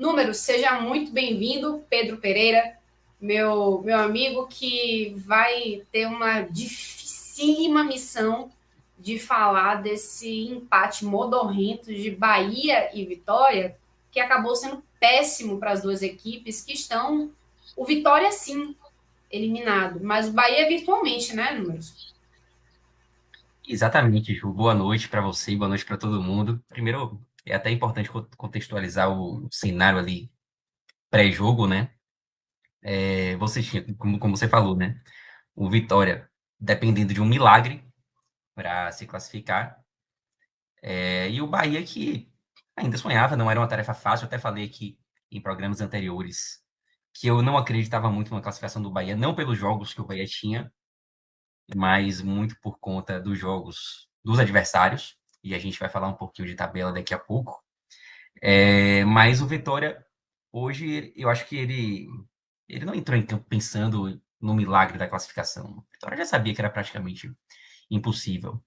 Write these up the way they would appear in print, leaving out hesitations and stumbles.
Números, seja muito bem-vindo, Pedro Pereira, meu amigo, que vai ter uma dificílima missão de falar desse empate modorrento de Bahia e Vitória, que acabou sendo péssimo para as duas equipes que estão. O Vitória, sim, eliminado, mas o Bahia virtualmente, né, Números? Exatamente, Ju. Boa noite para você e boa noite para todo mundo. Primeiro, é até importante contextualizar o cenário ali pré-jogo, né? Você tinha, como você falou, né? O Vitória dependendo de um milagre para se classificar. E o Bahia que ainda sonhava, não era uma tarefa fácil. Eu até falei aqui em programas anteriores que eu não acreditava muito na classificação do Bahia, não pelos jogos que o Bahia tinha, mas muito por conta dos jogos dos adversários. E a gente vai falar um pouquinho de tabela daqui a pouco. Mas o Vitória, hoje, eu acho que ele não entrou em campo pensando no milagre da classificação. O Vitória já sabia que era praticamente impossível.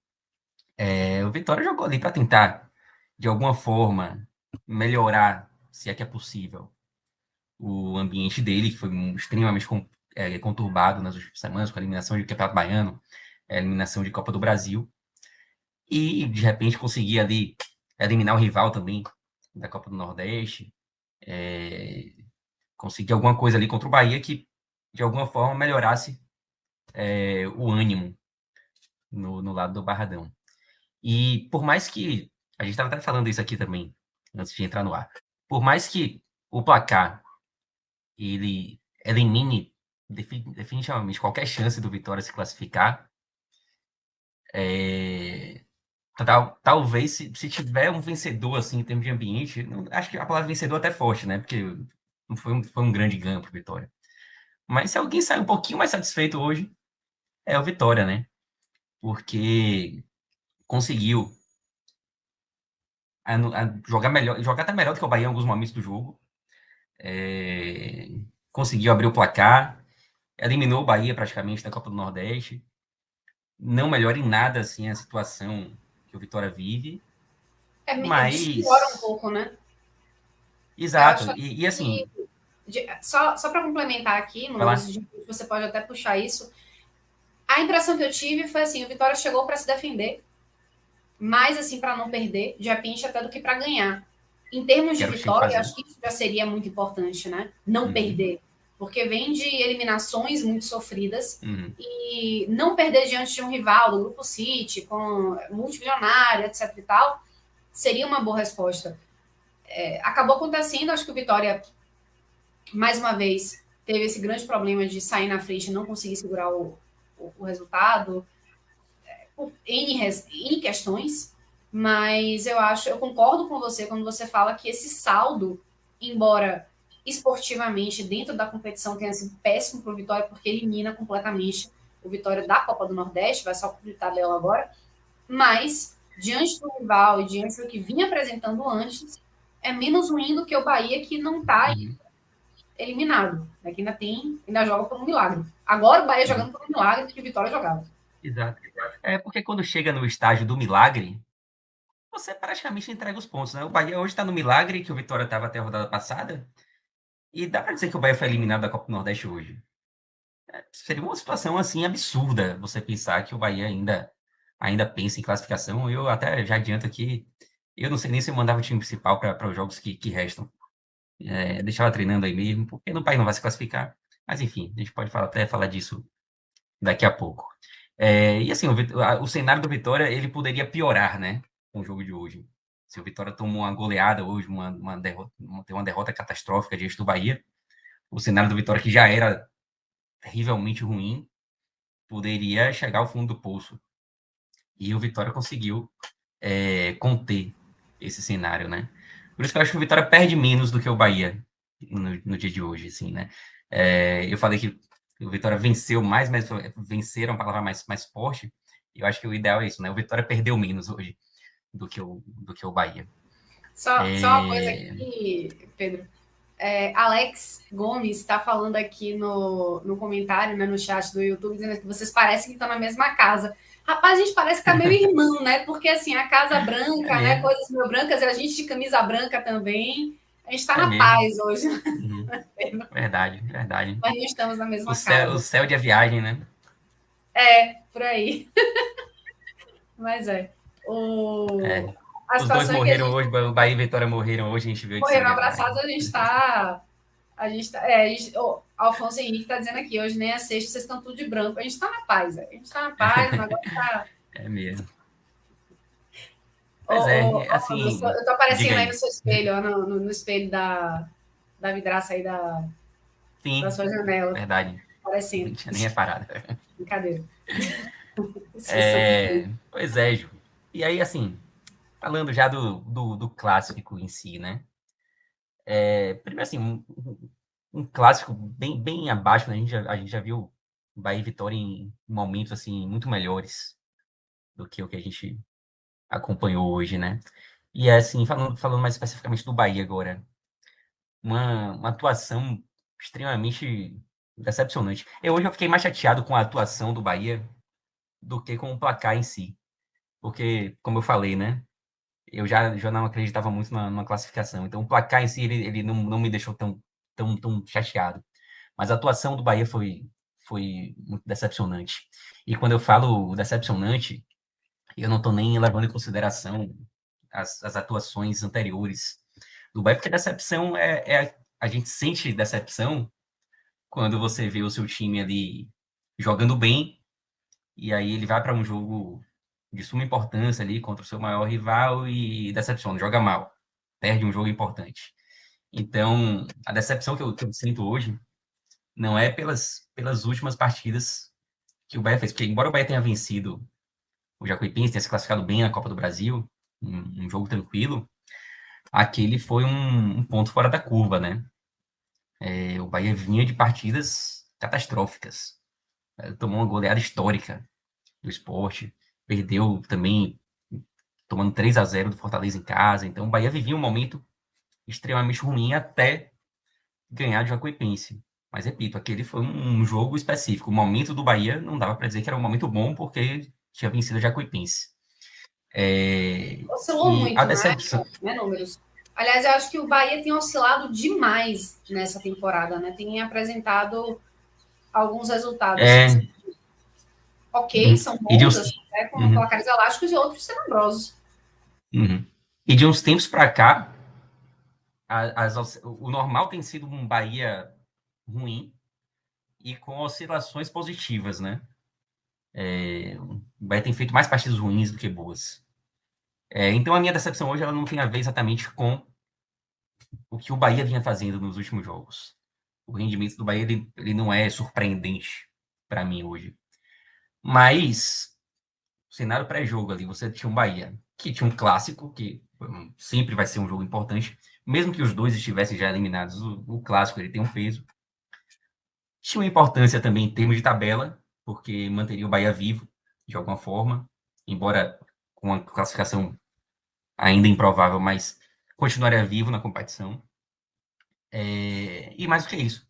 O Vitória jogou ali para tentar, de alguma forma, melhorar, se é que é possível, o ambiente dele, que foi extremamente conturbado nas últimas semanas, com a eliminação de Campeonato Baiano, a eliminação de Copa do Brasil, e de repente conseguir ali eliminar o rival também da Copa do Nordeste, é, conseguir alguma coisa ali contra o Bahia que de alguma forma melhorasse o ânimo no lado do Barradão. E por mais que a gente estava até falando isso aqui também antes de entrar no ar, por mais que o placar ele elimine definitivamente qualquer chance do Vitória se classificar, é, talvez se tiver um vencedor assim em termos de ambiente, acho que a palavra vencedor é até forte, né? Porque não foi um grande ganho para o Vitória. Mas se alguém sai um pouquinho mais satisfeito hoje, é o Vitória, né? Porque conseguiu jogar melhor, jogar até melhor do que o Bahia em alguns momentos do jogo. É, conseguiu abrir o placar, eliminou o Bahia praticamente da Copa do Nordeste. Não melhora em nada assim a situação que o Vitória vive, Despiora um mas pouco, né? Eu exato. acho E que assim, só para complementar aqui, vai números, lá. você pode até puxar isso. A impressão que eu tive foi assim: o Vitória chegou para se defender, mais assim para não perder, de repente até do que para ganhar. Em termos Que de era o que tinha que vitória, fazer. acho que isso já seria muito importante, né? Não Uhum, perder, porque vem de eliminações muito sofridas uhum, e não perder diante de um rival do grupo City, com multimilionário, etc e tal, seria uma boa resposta. Acabou acontecendo, acho que o Vitória mais uma vez, teve esse grande problema de sair na frente e não conseguir segurar o resultado, por N questões, mas eu concordo com você quando você fala que esse saldo, embora esportivamente dentro da competição tenha sido péssimo para o Vitória, porque elimina completamente o Vitória da Copa do Nordeste, vai só cumprir tabela agora, mas diante do rival e diante do que vinha apresentando antes, é menos ruim do que o Bahia que não está uhum, eliminado, né? Que ainda joga por um milagre. Agora o Bahia uhum. jogando por um milagre que o Vitória jogava. Exato. É porque quando chega no estágio do milagre, você praticamente entrega os pontos, né? O Bahia hoje está no milagre que o Vitória estava até a rodada passada, e dá para dizer que o Bahia foi eliminado da Copa do Nordeste hoje. Seria uma situação assim absurda você pensar que o Bahia ainda pensa em classificação. Eu até já adianto aqui, eu não sei nem se eu mandava o time principal para os jogos que restam. Deixava treinando aí mesmo, porque no Bahia não vai se classificar. Mas enfim, a gente pode até falar disso daqui a pouco. E assim, o cenário do Vitória ele poderia piorar, né, com o jogo de hoje. Se o Vitória tomou uma goleada hoje, tem uma derrota catastrófica diante do Bahia, o cenário do Vitória que já era terrivelmente ruim, poderia chegar ao fundo do poço. E o Vitória conseguiu conter esse cenário, né? Por isso que eu acho que o Vitória perde menos do que o Bahia no dia de hoje, assim, né? Eu falei que o Vitória venceu mais, mas vencer é uma palavra mais forte. Eu acho que o ideal é isso, né? O Vitória perdeu menos hoje do que o Bahia. Só uma coisa É... aqui, Pedro. Alex Gomes está falando aqui no comentário, né, no chat do YouTube, dizendo que vocês parecem que estão na mesma casa. Rapaz, a gente parece que tá meio irmão, né? Porque assim, a casa é branca, né? mesmo. Coisas meio brancas, e a gente de camisa branca também. A gente está É na mesmo. paz hoje, Uhum. Verdade, verdade. mas não estamos na O mesma céu, o casa. céu de a viagem, né? Por aí. Mas É. a Os dois situação é que a morreram gente hoje, o Bahia e Vitória morreram hoje, a gente viu de céu morreram de a abraçados, viagem. a gente está. O Alfonso Henrique está dizendo aqui, hoje nem é sexta, vocês estão tudo de branco. A gente está na paz, a gente está na paz, o negócio está. É mesmo. Pois é, Eu assim, estou diga aparecendo aí no aí. seu espelho, ó, no espelho da vidraça aí da Sim, sua janela, verdade. Não aparecendo. tinha nem reparado. Brincadeira. Vocês são muito. Pois é, Ju. E aí, assim, falando já do clássico em si, né? Primeiro, assim, um clássico bem abaixo, né? A gente já viu Bahia e Vitória em momentos, assim, muito melhores do que o que a gente acompanhou hoje, né? E, assim, falando mais especificamente do Bahia agora, uma atuação extremamente decepcionante. Hoje eu fiquei mais chateado com a atuação do Bahia do que com o placar em si. Porque, como eu falei, né? Eu já não acreditava muito numa classificação. Então, o placar em si, ele não me deixou tão chateado. Mas a atuação do Bahia foi muito decepcionante. E quando eu falo decepcionante, eu não estou nem levando em consideração as atuações anteriores do Bahia, porque decepção a gente sente decepção quando você vê o seu time ali jogando bem, e aí ele vai para um jogo de suma importância ali contra o seu maior rival e decepciona, joga mal, perde um jogo importante. Então, a decepção que eu sinto hoje não é pelas últimas partidas que o Bahia fez, porque embora o Bahia tenha vencido o Jacuipense, tenha se classificado bem na Copa do Brasil, um jogo tranquilo, aquele foi um ponto fora da curva, né? O Bahia vinha de partidas catastróficas, tomou uma goleada histórica do Sport, perdeu também tomando 3-0 do Fortaleza em casa. Então, o Bahia vivia um momento extremamente ruim até ganhar de Jacuipense. Mas, repito, aquele foi um jogo específico. O momento do Bahia não dava para dizer que era um momento bom, porque tinha vencido a Jacuipense. Oscilou E a muito, decepção. né, números. Aliás, eu acho que o Bahia tem oscilado demais nessa temporada, né? Tem apresentado alguns resultados É, ok, são e de bons, uns, assim, né, com uhum, placares elásticos e outros tenebrosos. uhum. E de uns tempos para cá, o normal tem sido um Bahia ruim e com oscilações positivas, né? O Bahia tem feito mais partidas ruins do que boas. Então a minha decepção hoje ela não tem a ver exatamente com o que o Bahia vinha fazendo nos últimos jogos. O rendimento do Bahia ele não é surpreendente para mim hoje. Mas o cenário pré-jogo ali, você tinha um Bahia que tinha um clássico, que sempre vai ser um jogo importante, mesmo que os dois estivessem já eliminados, o clássico ele tem um peso. Tinha uma importância também em termos de tabela, porque manteria o Bahia vivo de alguma forma, embora com uma classificação ainda improvável, mas continuaria vivo na competição. E mais do que isso,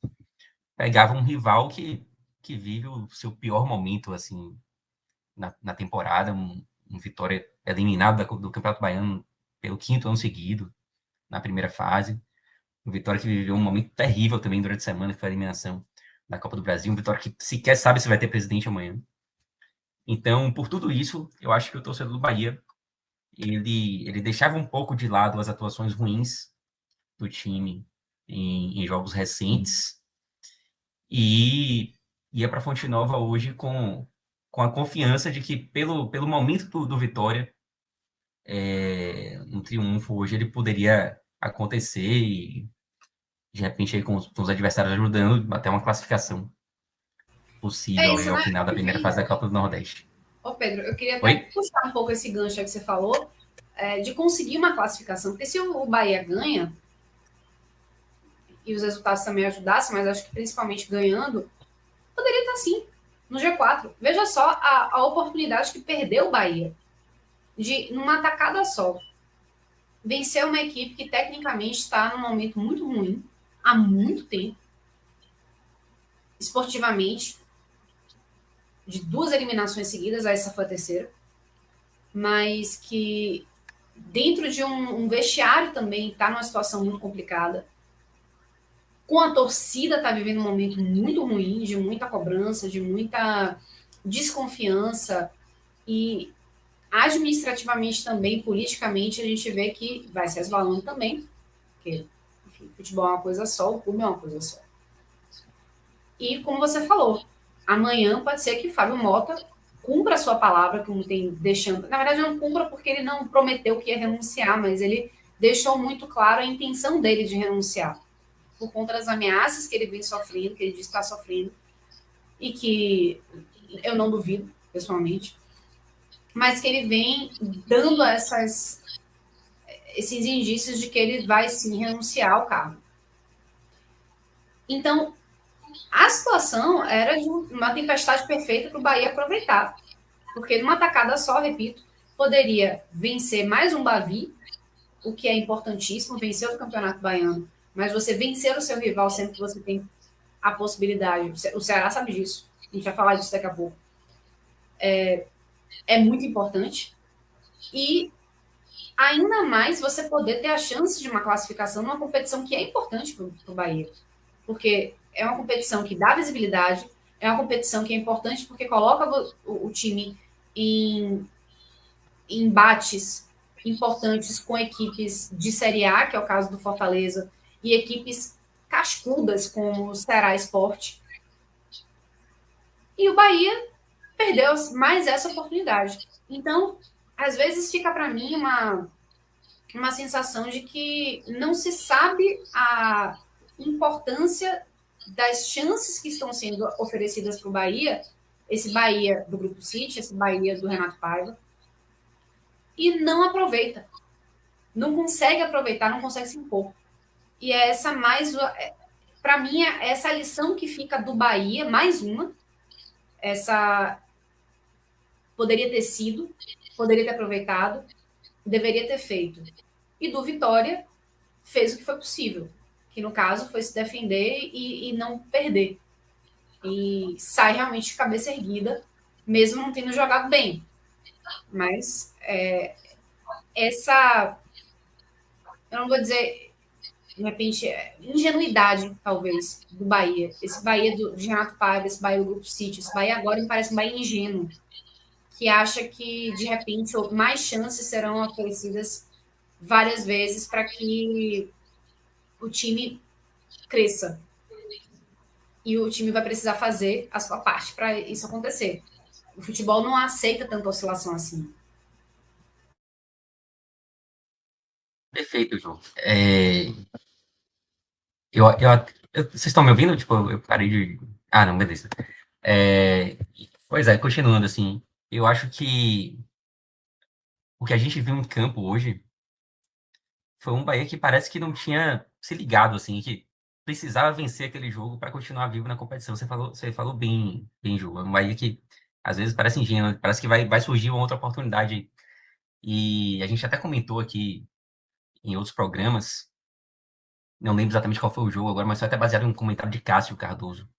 pegava um rival que vive o seu pior momento assim na temporada, um Vitória eliminado do Campeonato Baiano pelo quinto ano seguido, na primeira fase. Um Vitória que viveu um momento terrível também durante a semana, que foi a eliminação da Copa do Brasil. Um Vitória que sequer sabe se vai ter presidente amanhã. Então, por tudo isso, eu acho que o torcedor do Bahia ele deixava um pouco de lado as atuações ruins do time em jogos recentes e ia para Fonte Nova hoje com a confiança de que, pelo momento do Vitória, um triunfo hoje ele poderia acontecer e, de repente, aí, com os adversários ajudando, até uma classificação É possível aí isso, ao né? final da primeira fase da Copa do Nordeste. Ô, Pedro, eu queria Oi? até puxar um pouco esse gancho aí que você falou, de conseguir uma classificação, porque se o Bahia ganha, e os resultados também ajudassem, mas acho que principalmente ganhando, poderia estar sim no G4. Veja só a oportunidade que perdeu o Bahia de, numa tacada só, vencer uma equipe que tecnicamente está num momento muito ruim há muito tempo, esportivamente, de duas eliminações seguidas, essa foi a terceira, mas que dentro de um vestiário também está numa situação muito complicada. Com a torcida está vivendo um momento muito ruim, de muita cobrança, de muita desconfiança e administrativamente também, politicamente, a gente vê que vai se resvalando também, porque enfim, futebol é uma coisa só, o clube é uma coisa só. E como você falou, amanhã pode ser que Fábio Mota cumpra a sua palavra, como tem deixando. Na verdade, não cumpra porque ele não prometeu que ia renunciar, mas ele deixou muito claro a intenção dele de renunciar, por conta das ameaças que ele vem sofrendo, que ele diz que está sofrendo, e que eu não duvido, pessoalmente, mas que ele vem dando esses indícios de que ele vai sim renunciar ao cargo. Então, a situação era de uma tempestade perfeita para o Bahia aproveitar, porque numa tacada só, repito, poderia vencer mais um Bavi, o que é importantíssimo, vencer o Campeonato Baiano, mas você vencer o seu rival sempre que você tem a possibilidade, o Ceará sabe disso, a gente vai falar disso daqui a pouco, é muito importante, e ainda mais você poder ter a chance de uma classificação numa competição que é importante para o Bahia, porque é uma competição que dá visibilidade, é uma competição que é importante porque coloca o time em embates importantes com equipes de Série A, que é o caso do Fortaleza, e equipes cascudas como o Ceará Esporte. E o Bahia perdeu mais essa oportunidade. Então, às vezes fica para mim uma sensação de que não se sabe a importância das chances que estão sendo oferecidas para o Bahia, esse Bahia do Grupo City, esse Bahia do Renato Paiva, e não aproveita. Não consegue aproveitar, não consegue se impor. E é essa mais. Para mim, é essa lição que fica do Bahia, mais uma. Essa. Poderia ter sido, poderia ter aproveitado, deveria ter feito. E do Vitória, fez o que foi possível, que no caso foi se defender e não perder. E sai realmente de cabeça erguida, mesmo não tendo jogado bem. Mas essa, eu não vou dizer, de repente, ingenuidade, talvez, do Bahia. Esse Bahia de Renato Paiva, esse Bahia do Grupo City, esse Bahia agora me parece um Bahia ingênuo, que acha que, de repente, mais chances serão oferecidas várias vezes para que o time cresça. E o time vai precisar fazer a sua parte para isso acontecer. O futebol não aceita tanta oscilação assim. Perfeito, João. Vocês estão me ouvindo? Tipo, eu parei de. Ah, não, beleza. Pois é, continuando assim, eu acho que o que a gente viu em campo hoje foi um Bahia que parece que não tinha se ligado, assim, que precisava vencer aquele jogo para continuar vivo na competição. Você falou bem, bem, Ju. É um Bahia que às vezes parece ingênuo, parece que vai surgir uma outra oportunidade. E a gente até comentou aqui em outros programas, não lembro exatamente qual foi o jogo agora, mas foi até baseado em um comentário de Cássio Cardoso,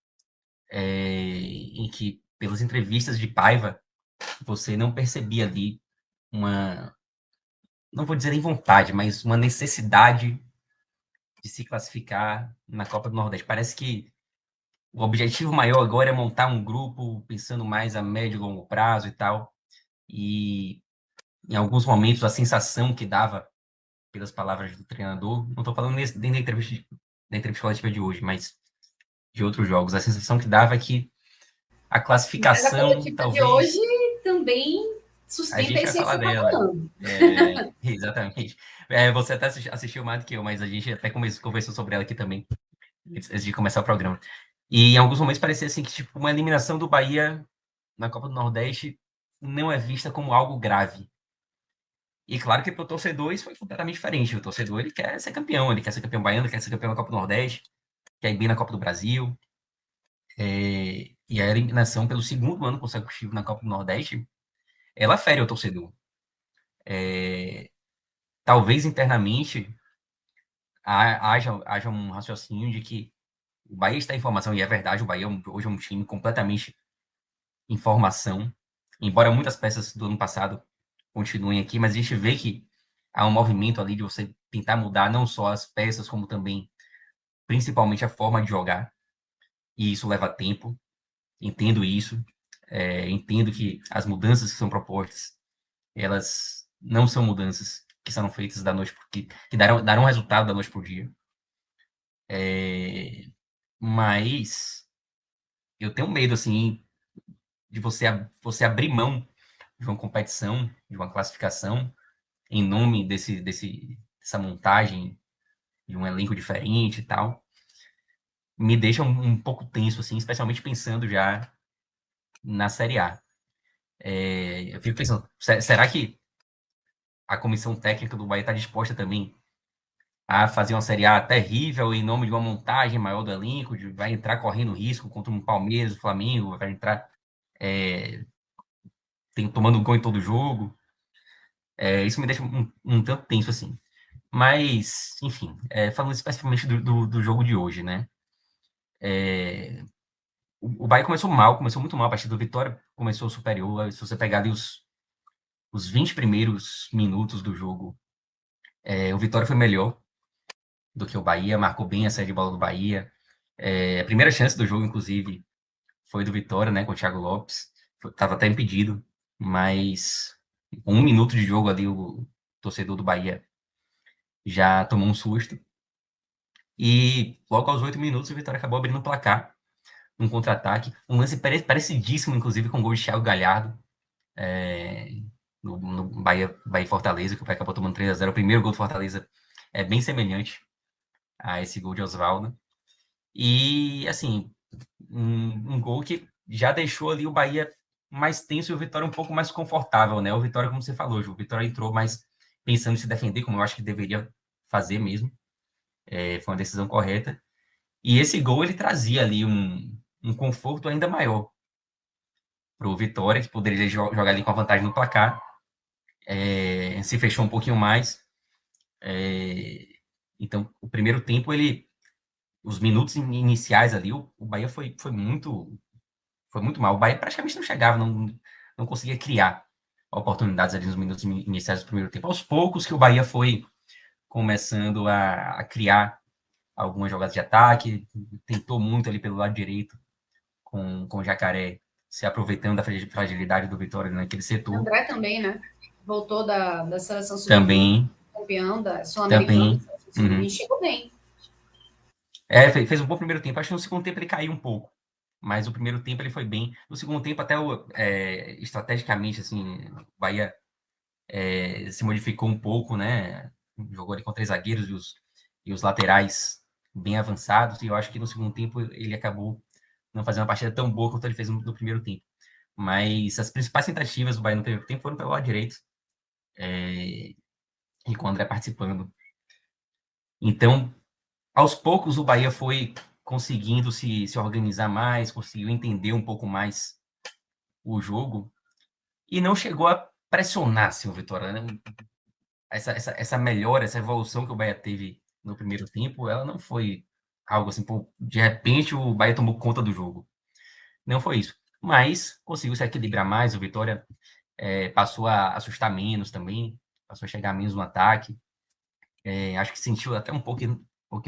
em que, pelas entrevistas de Paiva, você não percebia ali uma, não vou dizer nem vontade, mas uma necessidade de se classificar na Copa do Nordeste. Parece que o objetivo maior agora é montar um grupo pensando mais a médio e longo prazo e tal. E em alguns momentos a sensação que dava pelas palavras do treinador, não estou falando dentro da entrevista coletiva de hoje, mas de outros jogos, a sensação que dava é que a Mas a classificação coletiva de hoje talvez também a sustenta gente vai isso aí que falar você está dela. falando. Exatamente. Você até assistiu mais do que eu, mas a gente até conversou sobre ela aqui também, antes de começar o programa. E em alguns momentos parecia assim que tipo, uma eliminação do Bahia na Copa do Nordeste não é vista como algo grave. E claro que para o torcedor isso foi completamente diferente. O torcedor ele quer ser campeão, ele quer ser campeão baiano, quer ser campeão da Copa do Nordeste, quer ir bem na Copa do Brasil. E a eliminação pelo segundo ano consecutivo na Copa do Nordeste, ela fere o torcedor. Talvez internamente haja um raciocínio de que o Bahia está em formação, e é verdade, o Bahia hoje é um time completamente em formação, embora muitas peças do ano passado continuem aqui, mas a gente vê que há um movimento ali de você tentar mudar não só as peças, como também, principalmente, a forma de jogar. E isso leva tempo. Entendo isso. Entendo que as mudanças que são propostas, elas não são mudanças que serão feitas da noite, que darão resultado da noite para o dia. Mas eu tenho medo, assim, de você abrir mão de uma competição, de uma classificação, em nome dessa montagem de um elenco diferente e tal. Me deixa um pouco tenso, assim, especialmente pensando já na Série A. Eu fico pensando, será que a comissão técnica do Bahia está disposta também a fazer uma Série A terrível em nome de uma montagem maior do elenco, vai entrar correndo risco contra um Palmeiras, o Flamengo, vai entrar tomando gol em todo jogo. Isso me deixa um tanto tenso, assim. Mas, enfim, falando especificamente do jogo de hoje, né? O Bahia começou muito mal a partida do Vitória, começou superior. Se você pegar ali os 20 primeiros minutos do jogo, o Vitória foi melhor do que o Bahia, marcou bem a saída de bola do Bahia. A primeira chance do jogo, inclusive, foi do Vitória, né, com o Thiago Lopes. Estava até impedido, mas com 1 minuto de jogo ali, o torcedor do Bahia já tomou um susto. E logo aos 8 minutos, o Vitória acabou abrindo o placar, um contra-ataque, um lance parecidíssimo, inclusive, com o gol de Thiago Galhardo, no Bahia e Fortaleza, que o Bahia acabou tomando 3-0. O primeiro gol do Fortaleza é bem semelhante a esse gol de Osvaldo. E, assim, um gol que já deixou ali o Bahia mais tenso e o Vitória um pouco mais confortável, né? O Vitória, como você falou, o Vitória entrou mais pensando em se defender, como eu acho que deveria fazer mesmo. Foi uma decisão correta. E esse gol, ele trazia ali um conforto ainda maior para o Vitória, que poderia jogar ali com a vantagem no placar. Se fechou um pouquinho mais. Então, o primeiro tempo, os minutos iniciais ali, o Bahia foi muito mal. O Bahia praticamente não chegava, não conseguia criar oportunidades ali nos minutos iniciais do primeiro tempo. Aos poucos que o Bahia foi começando a criar algumas jogadas de ataque, tentou muito ali pelo lado direito com o Jacaré, se aproveitando da fragilidade do Vitória naquele setor. André também, né? Voltou da seleção sub-20, Também, campeão da Sul-Americana, também. sub-20, chegou bem. Fez um bom primeiro tempo. Acho que no segundo tempo ele caiu um pouco. Mas o primeiro tempo ele foi bem. No segundo tempo, até estrategicamente, assim, o Bahia se modificou um pouco, né? Jogou ali com 3 zagueiros e os laterais bem avançados. E eu acho que no segundo tempo ele acabou não fazendo uma partida tão boa quanto ele fez no primeiro tempo. Mas as principais tentativas do Bahia no primeiro tempo foram pelo lado direito. E com o André participando. Então, aos poucos, o Bahia foi conseguindo se organizar mais, conseguiu entender um pouco mais o jogo e não chegou a pressionar assim, o Vitória. Né? Essa melhora, essa evolução que o Bahia teve no primeiro tempo, ela não foi algo assim, pô, de repente o Bahia tomou conta do jogo. Não foi isso. Mas conseguiu se equilibrar mais, o Vitória passou a assustar menos também, passou a chegar menos no ataque. Acho que sentiu até um pouquinho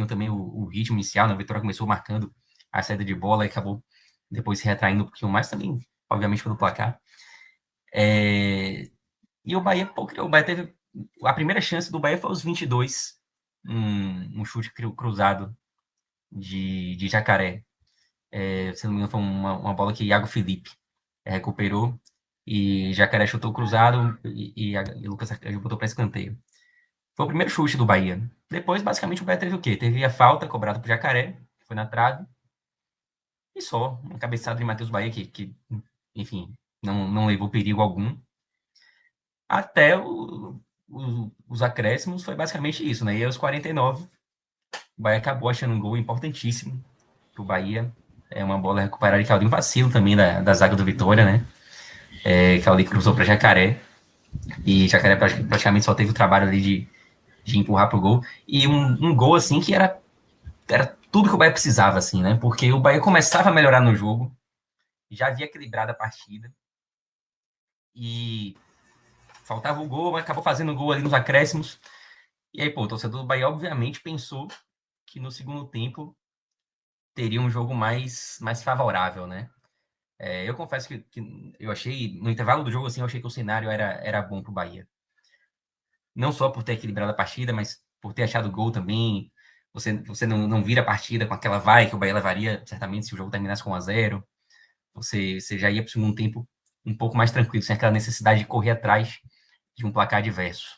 também o ritmo inicial, né? O Vitória começou marcando a saída de bola e acabou depois se retraindo um pouquinho mais também, obviamente, pelo placar. E o Bahia, o Bahia teve a primeira chance do Bahia foi aos 22, um chute cruzado de Jacaré. Se não me engano, foi uma bola que Iago Felipe recuperou e Jacaré chutou cruzado e Lucas botou para escanteio. Foi o primeiro chute do Bahia. Depois, basicamente, o Bahia teve o quê? Teve a falta cobrada por Jacaré, que foi na trave, e só. Uma cabeçada de Matheus Bahia, que enfim, não levou perigo algum. Até os acréscimos foi basicamente isso, né? E aos 49, o Bahia acabou achando um gol importantíssimo pro Bahia. Uma bola recuperada de Claudinho, vacilo também da zaga do Vitória, né? Claudinho cruzou para Jacaré. E Jacaré praticamente só teve o trabalho ali de empurrar pro gol. E um gol, assim, que era tudo que o Bahia precisava, assim, né? Porque o Bahia começava a melhorar no jogo, já havia equilibrado a partida. E faltava o gol, mas acabou fazendo o gol ali nos acréscimos. E aí, pô, o torcedor do Bahia, obviamente, pensou que no segundo tempo teria um jogo mais favorável, né? Eu confesso que eu achei, no intervalo do jogo, assim, eu achei que o cenário era bom pro Bahia. Não só por ter equilibrado a partida, mas por ter achado gol também. Você não vira a partida com aquela vai que o Bahia levaria, certamente, se o jogo terminasse com 1-0. Você já ia para o segundo tempo um pouco mais tranquilo, sem aquela necessidade de correr atrás de um placar adverso.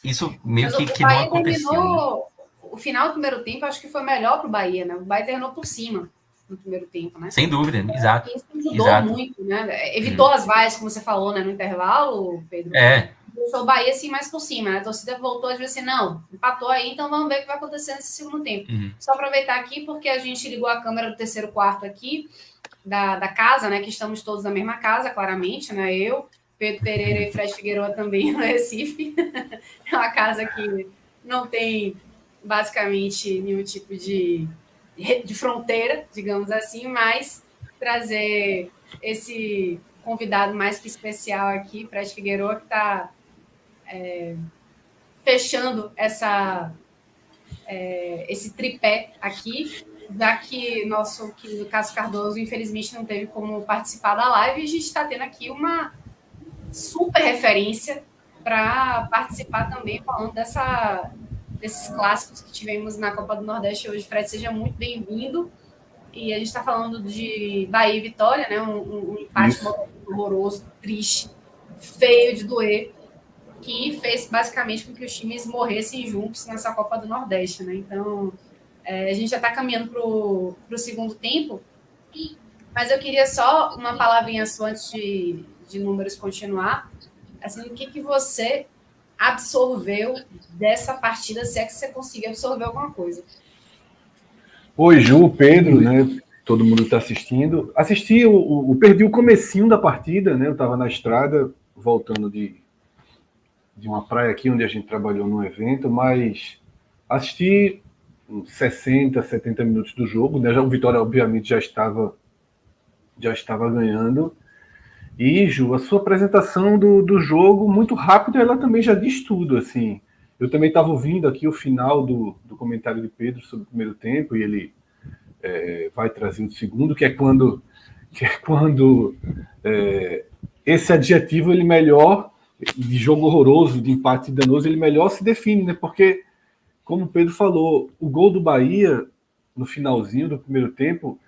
Isso meio Mas o que não Bahia aconteceu, né? terminou. O final do primeiro tempo, acho que foi melhor para o Bahia, né? O Bahia terminou por cima no primeiro tempo, né? Sem dúvida, exato. Isso ajudou Exato. muito, né? Evitou as vaias, como você falou, né, no intervalo, Pedro. É. Deixou o Bahia assim mais por cima, né? A torcida voltou a dizer assim: não, empatou aí, então vamos ver o que vai acontecer nesse segundo tempo. Só aproveitar aqui, porque a gente ligou a câmera do terceiro quarto aqui, da casa, né? Que estamos todos na mesma casa, claramente, né? Eu, Pedro Pereira e Fred Figueiredo também no Recife. É uma casa que não tem basicamente nenhum tipo de fronteira, digamos assim, mas trazer esse convidado mais que especial aqui, Fred Figueiredo, que está fechando esse tripé aqui, já que nosso querido Cássio Cardoso, infelizmente, não teve como participar da live, e a gente está tendo aqui uma super referência para participar também, falando desses clássicos que tivemos na Copa do Nordeste hoje. Fred, seja muito bem-vindo. E a gente está falando de Bahia e Vitória, né? Um empate horroroso, triste, feio de doer, que fez basicamente com que os times morressem juntos nessa Copa do Nordeste, né? Então, a gente já está caminhando para o segundo tempo, mas eu queria só uma palavrinha sua antes de números continuar. Assim, o que você absorveu dessa partida, se é que você conseguiu absorver alguma coisa? Oi, Ju, Pedro, né? Todo mundo está assistindo. Perdi o comecinho da partida, né? Eu estava na estrada, voltando de uma praia aqui onde a gente trabalhou num evento, mas assisti uns 60, 70 minutos do jogo, né? Já o Vitória, obviamente, já estava ganhando. E, Ju, a sua apresentação do jogo, muito rápida, ela também já diz tudo, assim. Eu também estava ouvindo aqui o final do comentário de Pedro sobre o primeiro tempo, e ele vai trazer o segundo, que é quando esse adjetivo, ele melhor, de jogo horroroso, de empate danoso, ele melhor se define, né? Porque, como o Pedro falou, o gol do Bahia, no finalzinho do primeiro tempo,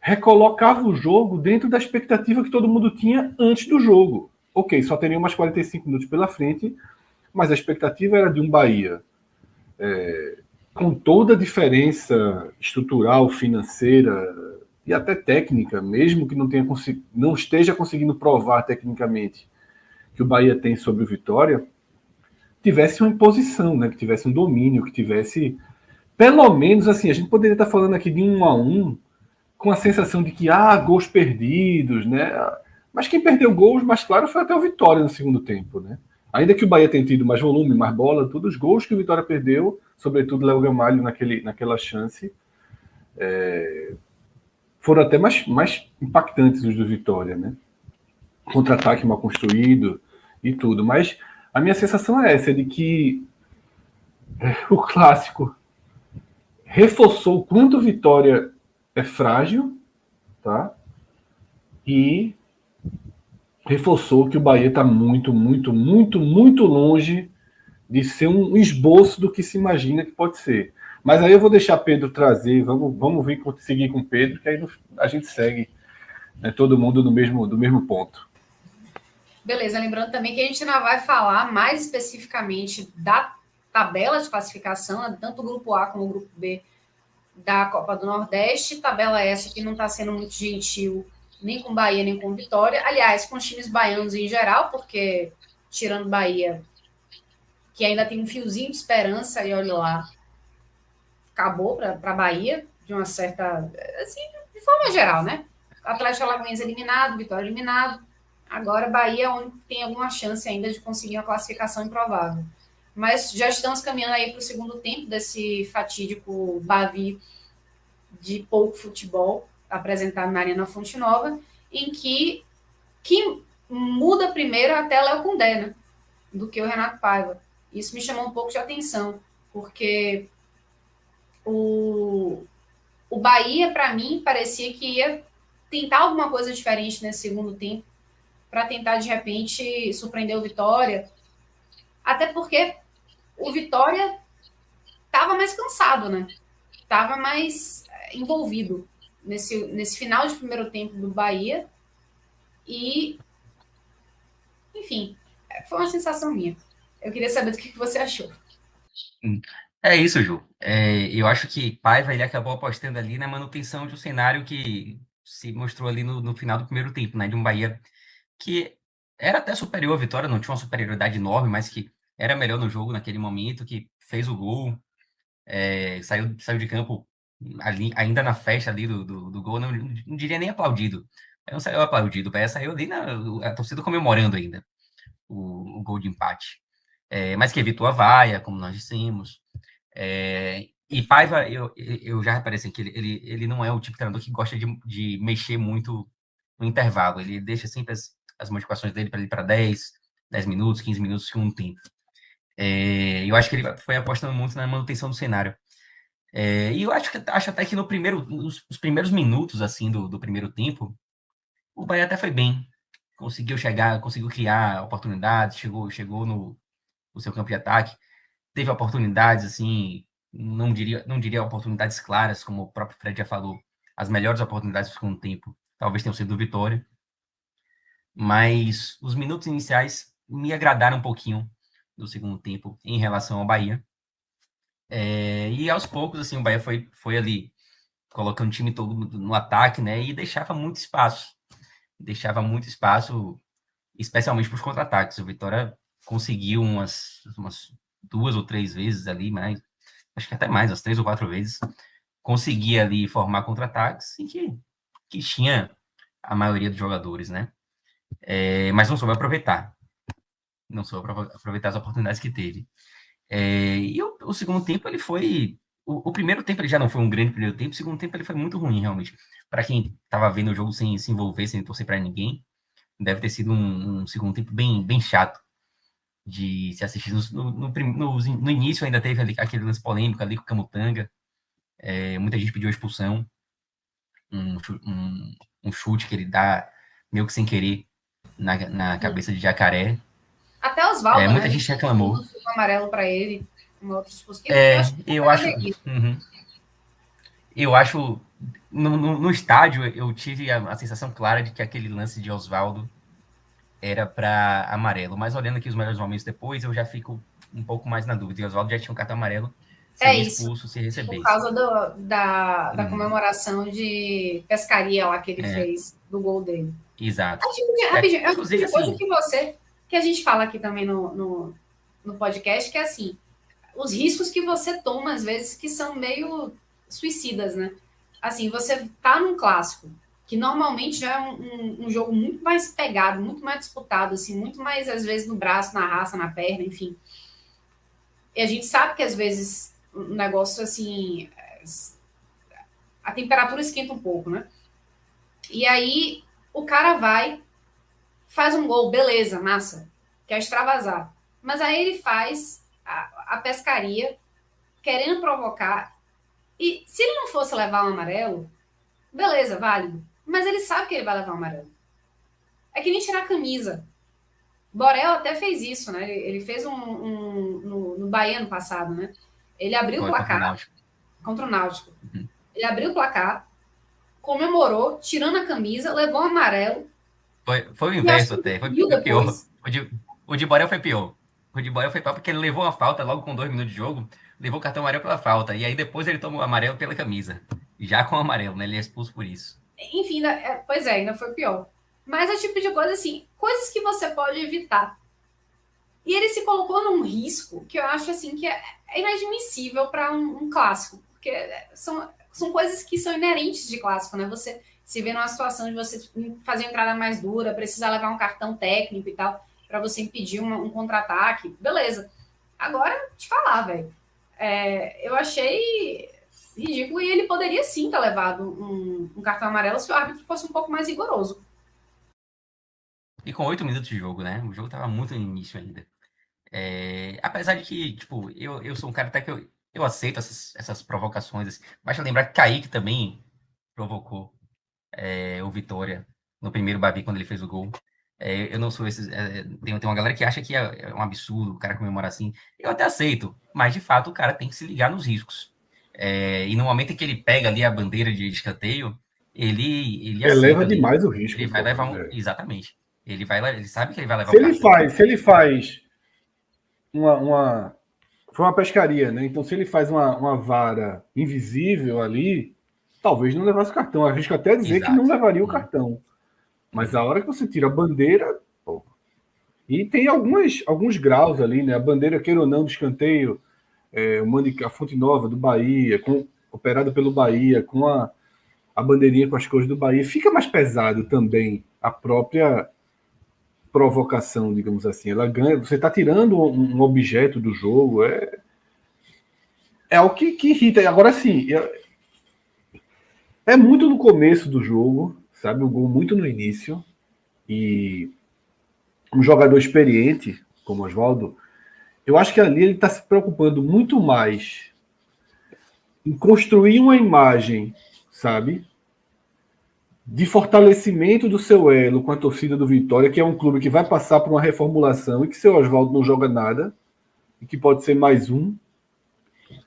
recolocava o jogo dentro da expectativa que todo mundo tinha antes do jogo. Ok, só teria umas 45 minutos pela frente, mas a expectativa era de um Bahia com toda a diferença estrutural, financeira e até técnica, mesmo que não esteja conseguindo provar tecnicamente que o Bahia tem sobre o Vitória, tivesse uma imposição, né? Que tivesse um domínio, que tivesse, pelo menos assim, a gente poderia estar falando aqui de 1-1, com a sensação de que gols perdidos, né? Mas quem perdeu gols, mais claro, foi até o Vitória no segundo tempo, né? Ainda que o Bahia tenha tido mais volume, mais bola, todos os gols que o Vitória perdeu, sobretudo Léo Gamalho naquela chance, foram até mais impactantes os do Vitória, né? Contra-ataque mal construído e tudo. Mas a minha sensação é essa, de que o clássico reforçou o quanto o Vitória é frágil, tá? E reforçou que o Bahia está muito, muito, muito, muito longe de ser um esboço do que se imagina que pode ser. Mas aí eu vou deixar Pedro trazer, vamos seguir com o Pedro, que aí a gente segue, né, todo mundo do mesmo ponto. Beleza, lembrando também que a gente não vai falar mais especificamente da tabela de classificação, né, tanto o grupo A como o grupo B da Copa do Nordeste, tabela essa que não está sendo muito gentil nem com Bahia, nem com Vitória. Aliás, com os times baianos em geral, porque tirando Bahia, que ainda tem um fiozinho de esperança, e olha lá, acabou para Bahia, de uma certa. Assim, de forma geral, né? Atlético Alagoense eliminado, Vitória eliminado. Agora, Bahia é onde tem alguma chance ainda de conseguir uma classificação improvável. Mas já estamos caminhando aí para o segundo tempo desse fatídico Bavi de pouco futebol apresentado na Arena Fonte Nova, em que muda primeiro até Léo Condé, né? Do que o Renato Paiva. Isso me chamou um pouco de atenção, porque o Bahia, para mim, parecia que ia tentar alguma coisa diferente nesse segundo tempo, para tentar, de repente, surpreender o Vitória. Até porque o Vitória estava mais cansado, né? Estava mais envolvido nesse final de primeiro tempo do Bahia. E, enfim, foi uma sensação minha. Eu queria saber do que você achou. É isso, Ju. Eu acho que Paiva ele acabou apostando ali na manutenção de um cenário que se mostrou ali no final do primeiro tempo, né? De um Bahia que era até superior à Vitória, não tinha uma superioridade enorme, mas que era melhor no jogo naquele momento, que fez o gol, saiu de campo ali, ainda na festa ali do gol, não diria nem aplaudido. Não saiu aplaudido, o Bahia saiu ali a torcida comemorando ainda o gol de empate. Mas que evitou a vaia, como nós dissemos. E Paiva, eu já reparei assim, que ele não é o tipo de treinador que gosta de mexer muito no intervalo. Ele deixa sempre as modificações dele para ir para 10 minutos, 15 minutos, segundo tempo. Eu acho que ele foi apostando muito na manutenção do cenário. E eu acho até que nos primeiros minutos assim do primeiro tempo, o Bahia até foi bem. Conseguiu chegar, conseguiu criar oportunidades, chegou no seu campo de ataque. Teve oportunidades, assim, não diria oportunidades claras, como o próprio Fred já falou. As melhores oportunidades do segundo tempo talvez tenham sido do Vitória. Mas os minutos iniciais me agradaram um pouquinho do segundo tempo em relação ao Bahia. E aos poucos, assim, o Bahia foi ali colocando o time todo no ataque, né? E deixava muito espaço. Deixava muito espaço, especialmente para os contra-ataques. O Vitória conseguiu umas 2 ou 3 vezes ali, mas acho que até mais, umas 3 ou 4 vezes, conseguia ali formar contra-ataques e que tinha a maioria dos jogadores, né? Mas não soube aproveitar. Não soube aproveitar as oportunidades que teve. E o segundo tempo ele foi. O primeiro tempo ele já não foi um grande primeiro tempo, o segundo tempo ele foi muito ruim, realmente. Para quem estava vendo o jogo sem se envolver, sem torcer para ninguém, deve ter sido um segundo tempo bem, bem chato de se assistir. No início ainda teve ali aquele lance polêmico ali com o Camutanga. Muita gente pediu a expulsão. Um chute que ele dá meio que sem querer na cabeça de Jacaré. Até o Oswaldo, né? Muita gente reclamou. Um amarelo para ele, uma outra expulsão. Eu acho no estádio eu tive a sensação clara de que aquele lance de Oswaldo era para amarelo, mas olhando aqui os melhores momentos depois, eu já fico um pouco mais na dúvida. E Oswaldo já tinha um cartão amarelo, seria expulso se recebesse. Por causa da comemoração de pescaria lá que ele fez, do gol dele. Exato. Rapidinho, é uma coisa que a gente fala aqui também no podcast, que é assim, os riscos que você toma, às vezes, que são meio suicidas, né? Assim, você tá num clássico, que normalmente já é um jogo muito mais pegado, muito mais disputado, assim, muito mais, às vezes, no braço, na raça, na perna, enfim. E a gente sabe que, às vezes, um negócio, assim, a temperatura esquenta um pouco, né? E aí, o cara vai, faz um gol, beleza, massa, quer extravasar. Mas aí ele faz a pescaria, querendo provocar. E se ele não fosse levar um amarelo, beleza, válido. Mas ele sabe que ele vai levar um amarelo. É que nem tirar a camisa. Borel até fez isso, né? Ele fez no Bahia no passado, né? Ele abriu o placar contra o Náutico. Uhum. Ele abriu o placar, comemorou, tirando a camisa, levou um amarelo. Foi o inverso até. Foi pior. O de Borel foi pior. O de Borel foi pior porque ele levou uma falta logo com 2 minutos de jogo, levou o cartão amarelo pela falta. E aí depois ele tomou o amarelo pela camisa. Já com o amarelo, né? Ele é expulso por isso. Enfim, pois é, ainda foi pior. Mas é o tipo de coisa assim, coisas que você pode evitar. E ele se colocou num risco que eu acho assim que é inadmissível para um clássico, porque são coisas que são inerentes de clássico, né? Você se vê numa situação de você fazer uma entrada mais dura, precisar levar um cartão técnico e tal, para você impedir um contra-ataque, beleza. Agora, te falar, velho, eu achei ridículo e ele poderia sim ter levado um cartão amarelo se o árbitro fosse um pouco mais rigoroso. E com 8 minutos de jogo, né? O jogo tava muito no início ainda. Apesar de que, tipo, eu sou um cara até que eu aceito essas provocações. Assim. Basta lembrar que Kaique também provocou o Vitória no primeiro Bavi quando ele fez o gol. Eu não sou esses. Tem uma galera que acha que é um absurdo o cara comemorar assim. Eu até aceito, mas de fato o cara tem que se ligar nos riscos. E no momento em que ele pega ali a bandeira de escanteio, ele Eleva aceita ali. demais o Ele risco, vai pô. levar um. Exatamente. Ele sabe que ele vai levar Se o ele cartão. faz, se ele faz uma foi uma pescaria, né? Então, se ele faz uma vara invisível ali, talvez não levasse o cartão. Arrisco até dizer que não Exato. levaria o cartão. Mas a hora que você tira a bandeira, pô. E tem alguns graus ali, né? A bandeira, queira ou não, do escanteio, a Fonte Nova do Bahia, operada pelo Bahia, com a bandeirinha com as cores do Bahia, fica mais pesado também a própria provocação, digamos assim. Ela ganha, você está tirando um objeto do jogo, é o que irrita. Agora sim, é muito no começo do jogo, sabe? O gol muito no início. E um jogador experiente, como Oswaldo, eu acho que ali ele está se preocupando muito mais em construir uma imagem, sabe? De fortalecimento do seu elo com a torcida do Vitória, que é um clube que vai passar por uma reformulação e que seu Oswaldo não joga nada, e que pode ser mais um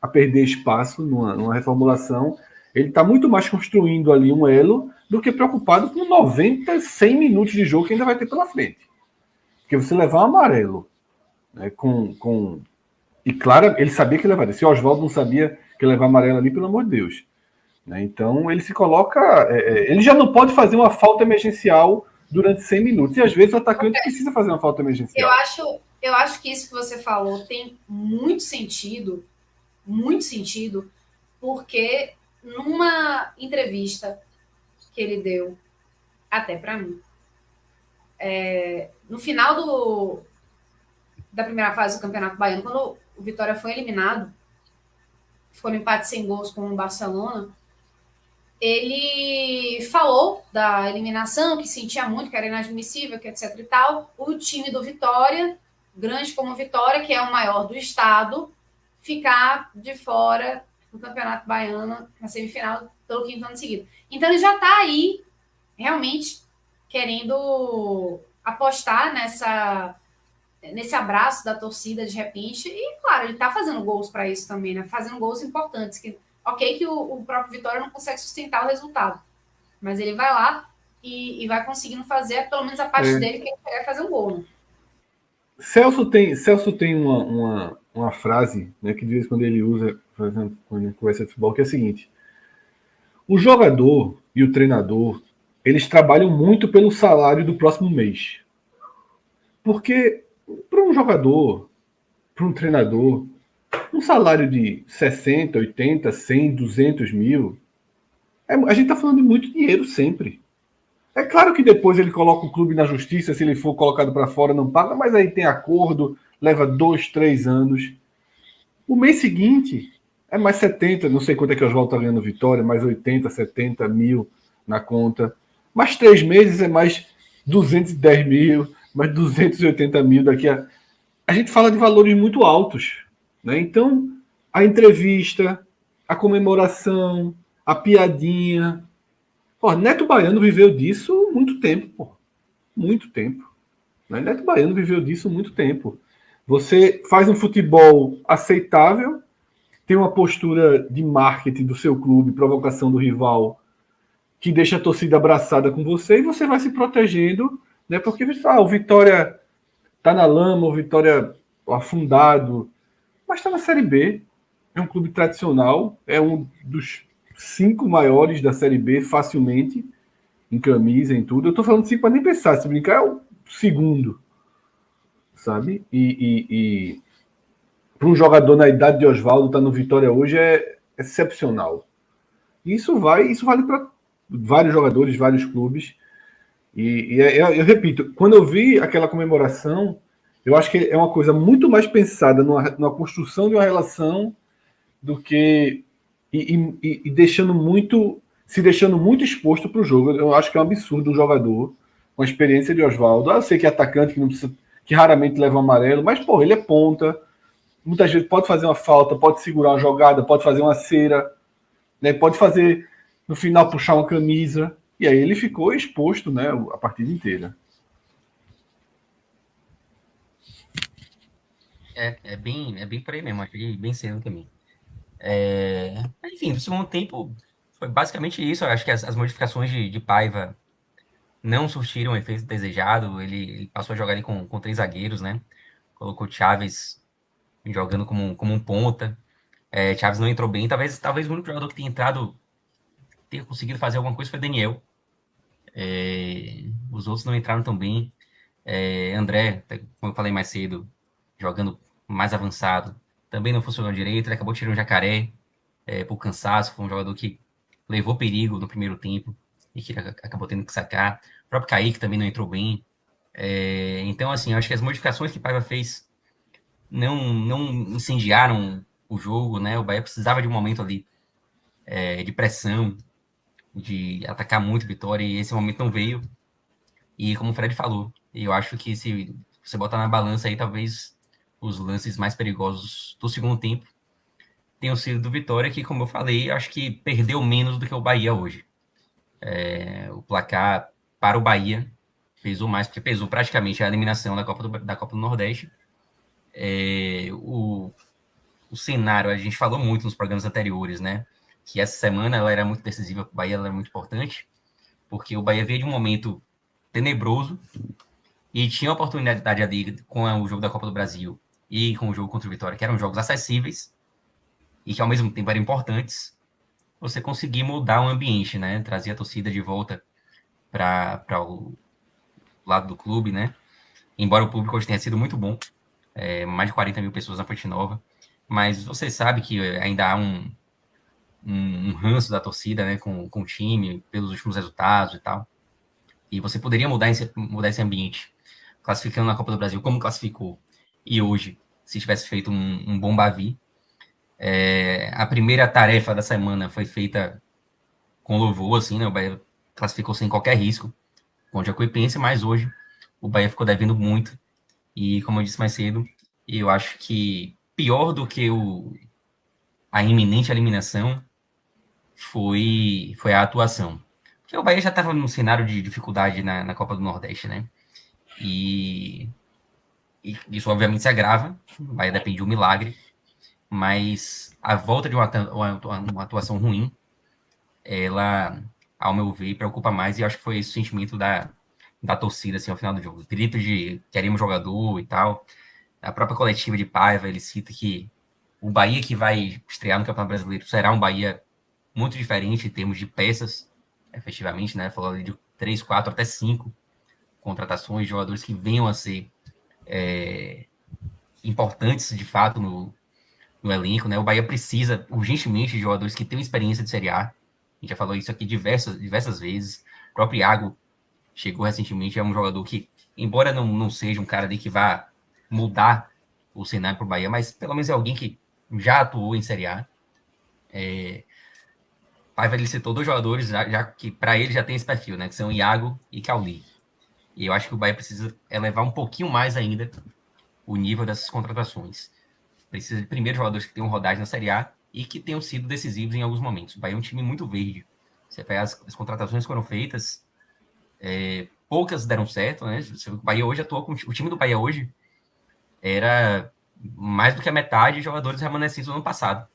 a perder espaço numa reformulação. Ele está muito mais construindo ali um elo do que preocupado com 90, 100 minutos de jogo que ainda vai ter pela frente. Porque você levar um amarelo, né, E claro, ele sabia que levaria. Se o Oswaldo não sabia que levar amarelo ali, pelo amor de Deus. Né? Então ele se coloca. Ele já não pode fazer uma falta emergencial durante 100 minutos. E às vezes o atacante precisa fazer uma falta emergencial. Eu acho que isso que você falou tem muito sentido, porque numa entrevista que ele deu, até para mim, no final da primeira fase do Campeonato Baiano, quando o Vitória foi eliminado, ficou no empate sem gols com o Barcelona, ele falou da eliminação, que sentia muito, que era inadmissível, que etc e tal. O time do Vitória, grande como Vitória, que é o maior do estado, ficar de fora do Campeonato Baiano na semifinal pelo 5º ano seguido. Então ele já está aí realmente querendo apostar nesse abraço da torcida de repente. E, claro, ele está fazendo gols para isso também, né? Fazendo gols importantes. Ok que o próprio Vitória não consegue sustentar o resultado, mas ele vai lá e vai conseguindo fazer pelo menos a parte dele, que ele quer fazer um gol. Né? Celso tem uma frase, né, que de vez em quando ele usa, por exemplo, quando ele conversa de futebol, que é a seguinte: o jogador e o treinador, eles trabalham muito pelo salário do próximo mês. Porque para um jogador, para um treinador, um salário de 60, 80, 100, 200 mil, a gente está falando de muito dinheiro sempre. É claro que depois ele coloca o clube na justiça, se ele for colocado para fora não paga, mas aí tem acordo, leva 2, 3 anos. O mês seguinte é mais 70, não sei quanto é que o Oswaldo está ganhando Vitória, mais 80, 70 mil na conta. Mais 3 meses é mais 210 mil, mais 280 mil daqui a... A gente fala de valores muito altos. Né? Então, a entrevista, a comemoração, a piadinha... Pô, Neto Baiano viveu disso muito tempo, pô. Muito tempo. Né? Neto Baiano viveu disso muito tempo. Você faz um futebol aceitável, tem uma postura de marketing do seu clube, provocação do rival, que deixa a torcida abraçada com você, e você vai se protegendo, né? Porque o Vitória tá na lama, o Vitória afundado, mas está na Série B. É um clube tradicional, é um dos 5 maiores da Série B, facilmente, em camisa, em tudo. Eu tô falando 5 para nem pensar, se brincar, é o segundo, sabe? E para um jogador na idade de Oswaldo estar no Vitória hoje é excepcional. Isso vale para vários jogadores, vários clubes. Eu repito, quando eu vi aquela comemoração, eu acho que é uma coisa muito mais pensada numa construção de uma relação do que se deixando muito exposto para o jogo. Eu acho que é um absurdo um jogador com a experiência de Oswaldo. Eu sei que é atacante, que não precisa, que raramente leva um amarelo, mas, pô, ele é ponta. Muitas vezes pode fazer uma falta, pode segurar uma jogada, pode fazer uma cera, né? Pode fazer, no final, puxar uma camisa. E aí ele ficou exposto, né, a partida inteira. É bem por aí mesmo, achei bem cedo também. Mas, enfim, no segundo tempo foi basicamente isso. Eu acho que as modificações de Paiva não surtiram o efeito desejado. Ele passou a jogar ali com 3 zagueiros, né? Colocou Chaves jogando como um ponta. Chaves não entrou bem. Talvez o único jogador que tenha entrado, tenha conseguido fazer alguma coisa foi Daniel. Os outros não entraram tão bem. André, como eu falei mais cedo, jogando mais avançado, também não funcionou direito. Ele acabou tirando o Jacaré por cansaço. Foi um jogador que levou perigo no primeiro tempo e que acabou tendo que sacar. O próprio Kaique também não entrou bem. Então, assim, acho que as modificações que o Paiva fez não incendiaram o jogo, né? O Bahia precisava de um momento ali de pressão, de atacar muito Vitória, e esse momento não veio. E como o Fred falou, eu acho que se você botar na balança aí, talvez os lances mais perigosos do segundo tempo tenham sido do Vitória, que, como eu falei, acho que perdeu menos do que o Bahia hoje. O placar para o Bahia pesou mais, porque pesou praticamente a eliminação da Copa do Nordeste. O cenário, a gente falou muito nos programas anteriores, né? Que essa semana ela era muito decisiva para o Bahia, ela era muito importante, porque o Bahia veio de um momento tenebroso e tinha a oportunidade ali com o jogo da Copa do Brasil e com o jogo contra o Vitória, que eram jogos acessíveis e que ao mesmo tempo eram importantes, você conseguir mudar o ambiente, né? Trazer a torcida de volta para o lado do clube, né? Embora o público hoje tenha sido muito bom, mais de 40 mil pessoas na Fonte Nova, mas você sabe que ainda há um ranço da torcida, né, com o time, pelos últimos resultados e tal. E você poderia mudar esse ambiente, classificando na Copa do Brasil como classificou. E hoje, se tivesse feito um bom Bavi, a primeira tarefa da semana foi feita com louvor, assim, né? O Bahia classificou sem qualquer risco contra a Jacuipense, mas hoje o Bahia ficou devendo muito. E, como eu disse mais cedo, eu acho que pior do que a iminente eliminação foi a atuação. Porque o Bahia já estava num cenário de dificuldade na Copa do Nordeste, né? E isso obviamente se agrava, o Bahia depende de um milagre, mas a volta de uma atuação ruim, ela, ao meu ver, preocupa mais, e acho que foi esse o sentimento da torcida, assim, ao final do jogo. O grito de queremos jogador e tal. A própria coletiva de Paiva, ele cita que o Bahia que vai estrear no Campeonato Brasileiro será um Bahia muito diferente em termos de peças, efetivamente, né? Falou de 3, 4, até 5 contratações de jogadores que venham a ser importantes, de fato, no elenco, né? O Bahia precisa urgentemente de jogadores que tenham experiência de Série A. A gente já falou isso aqui diversas vezes. O próprio Iago chegou recentemente, é um jogador que, embora não seja um cara ali que vá mudar o cenário para o Bahia, mas pelo menos é alguém que já atuou em Série A. Paiva, ele citou 2 jogadores já que para ele já tem esse perfil, né? Que são Iago e Cauli. E eu acho que o Bahia precisa elevar um pouquinho mais ainda o nível dessas contratações. Precisa de primeiro jogadores que tenham rodagem na Série A e que tenham sido decisivos em alguns momentos. O Bahia é um time muito verde. Você pega as contratações que foram feitas, poucas deram certo, né? O Bahia hoje atuou com o time do Bahia hoje era mais do que a metade de jogadores remanescentes do ano passado.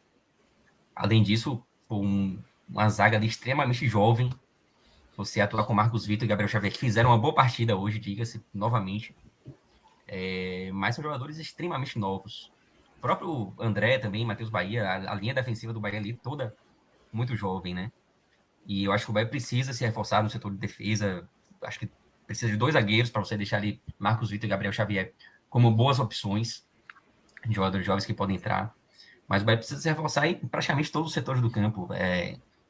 Além disso, uma zaga ali extremamente jovem. Você atuar com Marcos Vitor e Gabriel Xavier, que fizeram uma boa partida hoje, diga-se novamente. Mas são jogadores extremamente novos. O próprio André também, Matheus Bahia, a linha defensiva do Bahia ali toda muito jovem, né? E eu acho que o Bahia precisa se reforçar no setor de defesa. Acho que precisa de 2 zagueiros para você deixar ali Marcos Vitor e Gabriel Xavier como boas opções de jogadores jovens que podem entrar. Mas o Bahia precisa se reforçar em praticamente todos os setores do campo.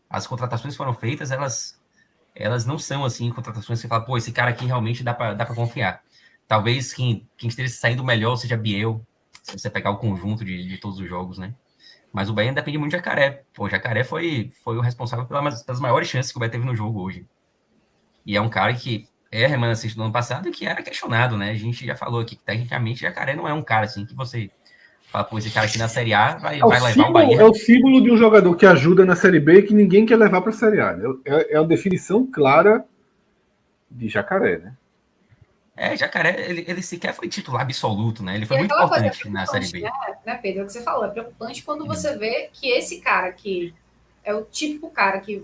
As contratações que foram feitas, elas não são assim contratações que você fala, pô, esse cara aqui realmente dá para confiar. Talvez quem esteja saindo melhor seja Biel, se você pegar o conjunto de todos os jogos, né? Mas o Bahia depende muito de Jacaré. Pô, o Jacaré foi o responsável pelas maiores chances que o Bahia teve no jogo hoje. E é um cara que remanescente do ano passado, que era questionado, né? A gente já falou aqui que, tecnicamente, Jacaré não é um cara assim que você fala, pô, esse cara aqui na Série A vai levar o Bahia. É o símbolo de um jogador que ajuda na Série B e que ninguém quer levar para a Série A. Né? É a definição clara de Jacaré, né? Jacaré, ele sequer foi titular absoluto, né? Ele foi E muito aquela coisa importante na Série B. né, Pedro, é o que você falou, é preocupante quando você vê que esse cara que é o típico cara que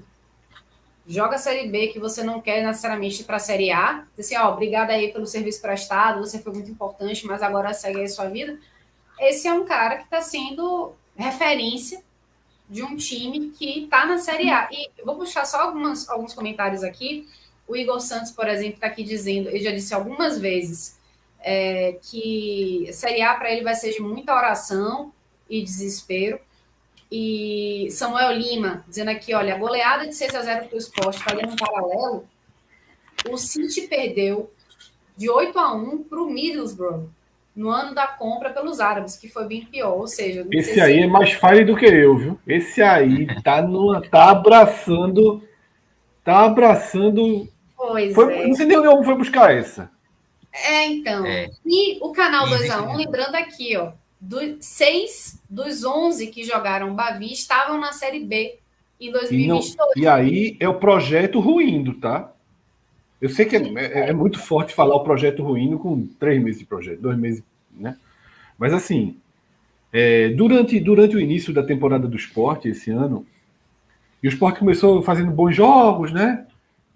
joga a Série B, que você não quer necessariamente ir para a Série A, assim, ó, obrigada aí pelo serviço prestado, você foi muito importante, mas agora segue aí a sua vida. Esse é um cara que está sendo referência de um time que está na Série A. E eu vou puxar só alguns comentários aqui. O Igor Santos, por exemplo, está aqui dizendo, ele já disse algumas vezes, que Série A para ele vai ser de muita oração e desespero. E Samuel Lima, dizendo aqui, olha, a goleada de 6-0 para o Sport, fazendo um paralelo, o City perdeu de 8-1 para o Middlesbrough, no ano da compra pelos árabes, que foi bem pior, ou seja... Esse aí é mais fire do que eu, viu? Esse aí tá abraçando... Pois Não sei nem onde foi buscar essa. Então. E o canal 2x1, lembrando aqui, ó, 6 dos 11 que jogaram Bavi estavam na Série B em 2022. E aí é o projeto ruindo, tá? Eu sei que é muito forte falar o projeto ruindo com 3 meses de projeto, 2 meses, né? Mas assim, durante o início da temporada do Sport esse ano, e o Sport começou fazendo bons jogos, né?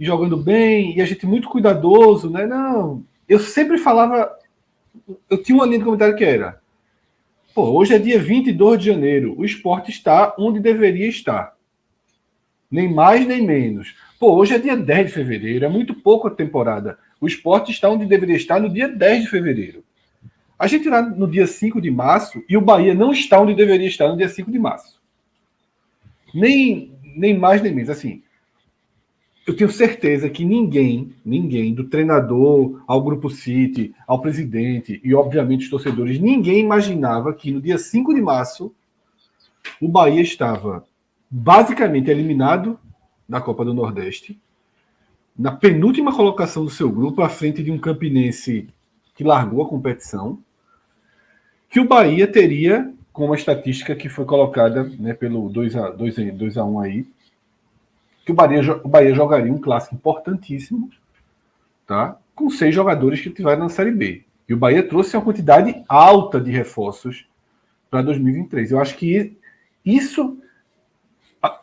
E jogando bem, e a gente muito cuidadoso, né? Não, eu sempre falava, eu tinha uma linha de comentário que era, pô, hoje é dia 22 de janeiro, o Sport está onde deveria estar. Nem mais, nem menos. Pô, hoje é dia 10 de fevereiro, é muito pouco a temporada. O Sport está onde deveria estar no dia 10 de fevereiro. A gente lá no dia 5 de março e o Bahia não está onde deveria estar no dia 5 de março. Nem mais, nem menos. Assim, eu tenho certeza que ninguém, do treinador ao Grupo City, ao presidente e, obviamente, os torcedores, ninguém imaginava que no dia 5 de março o Bahia estava basicamente eliminado da Copa do Nordeste, na penúltima colocação do seu grupo, à frente de um Campinense que largou a competição, que o Bahia teria, com uma estatística que foi colocada, né, pelo 2-1 aí, que o Bahia jogaria um clássico importantíssimo, tá? Com 6 jogadores que tiveram na Série B. E o Bahia trouxe uma quantidade alta de reforços para 2023. Eu acho que isso,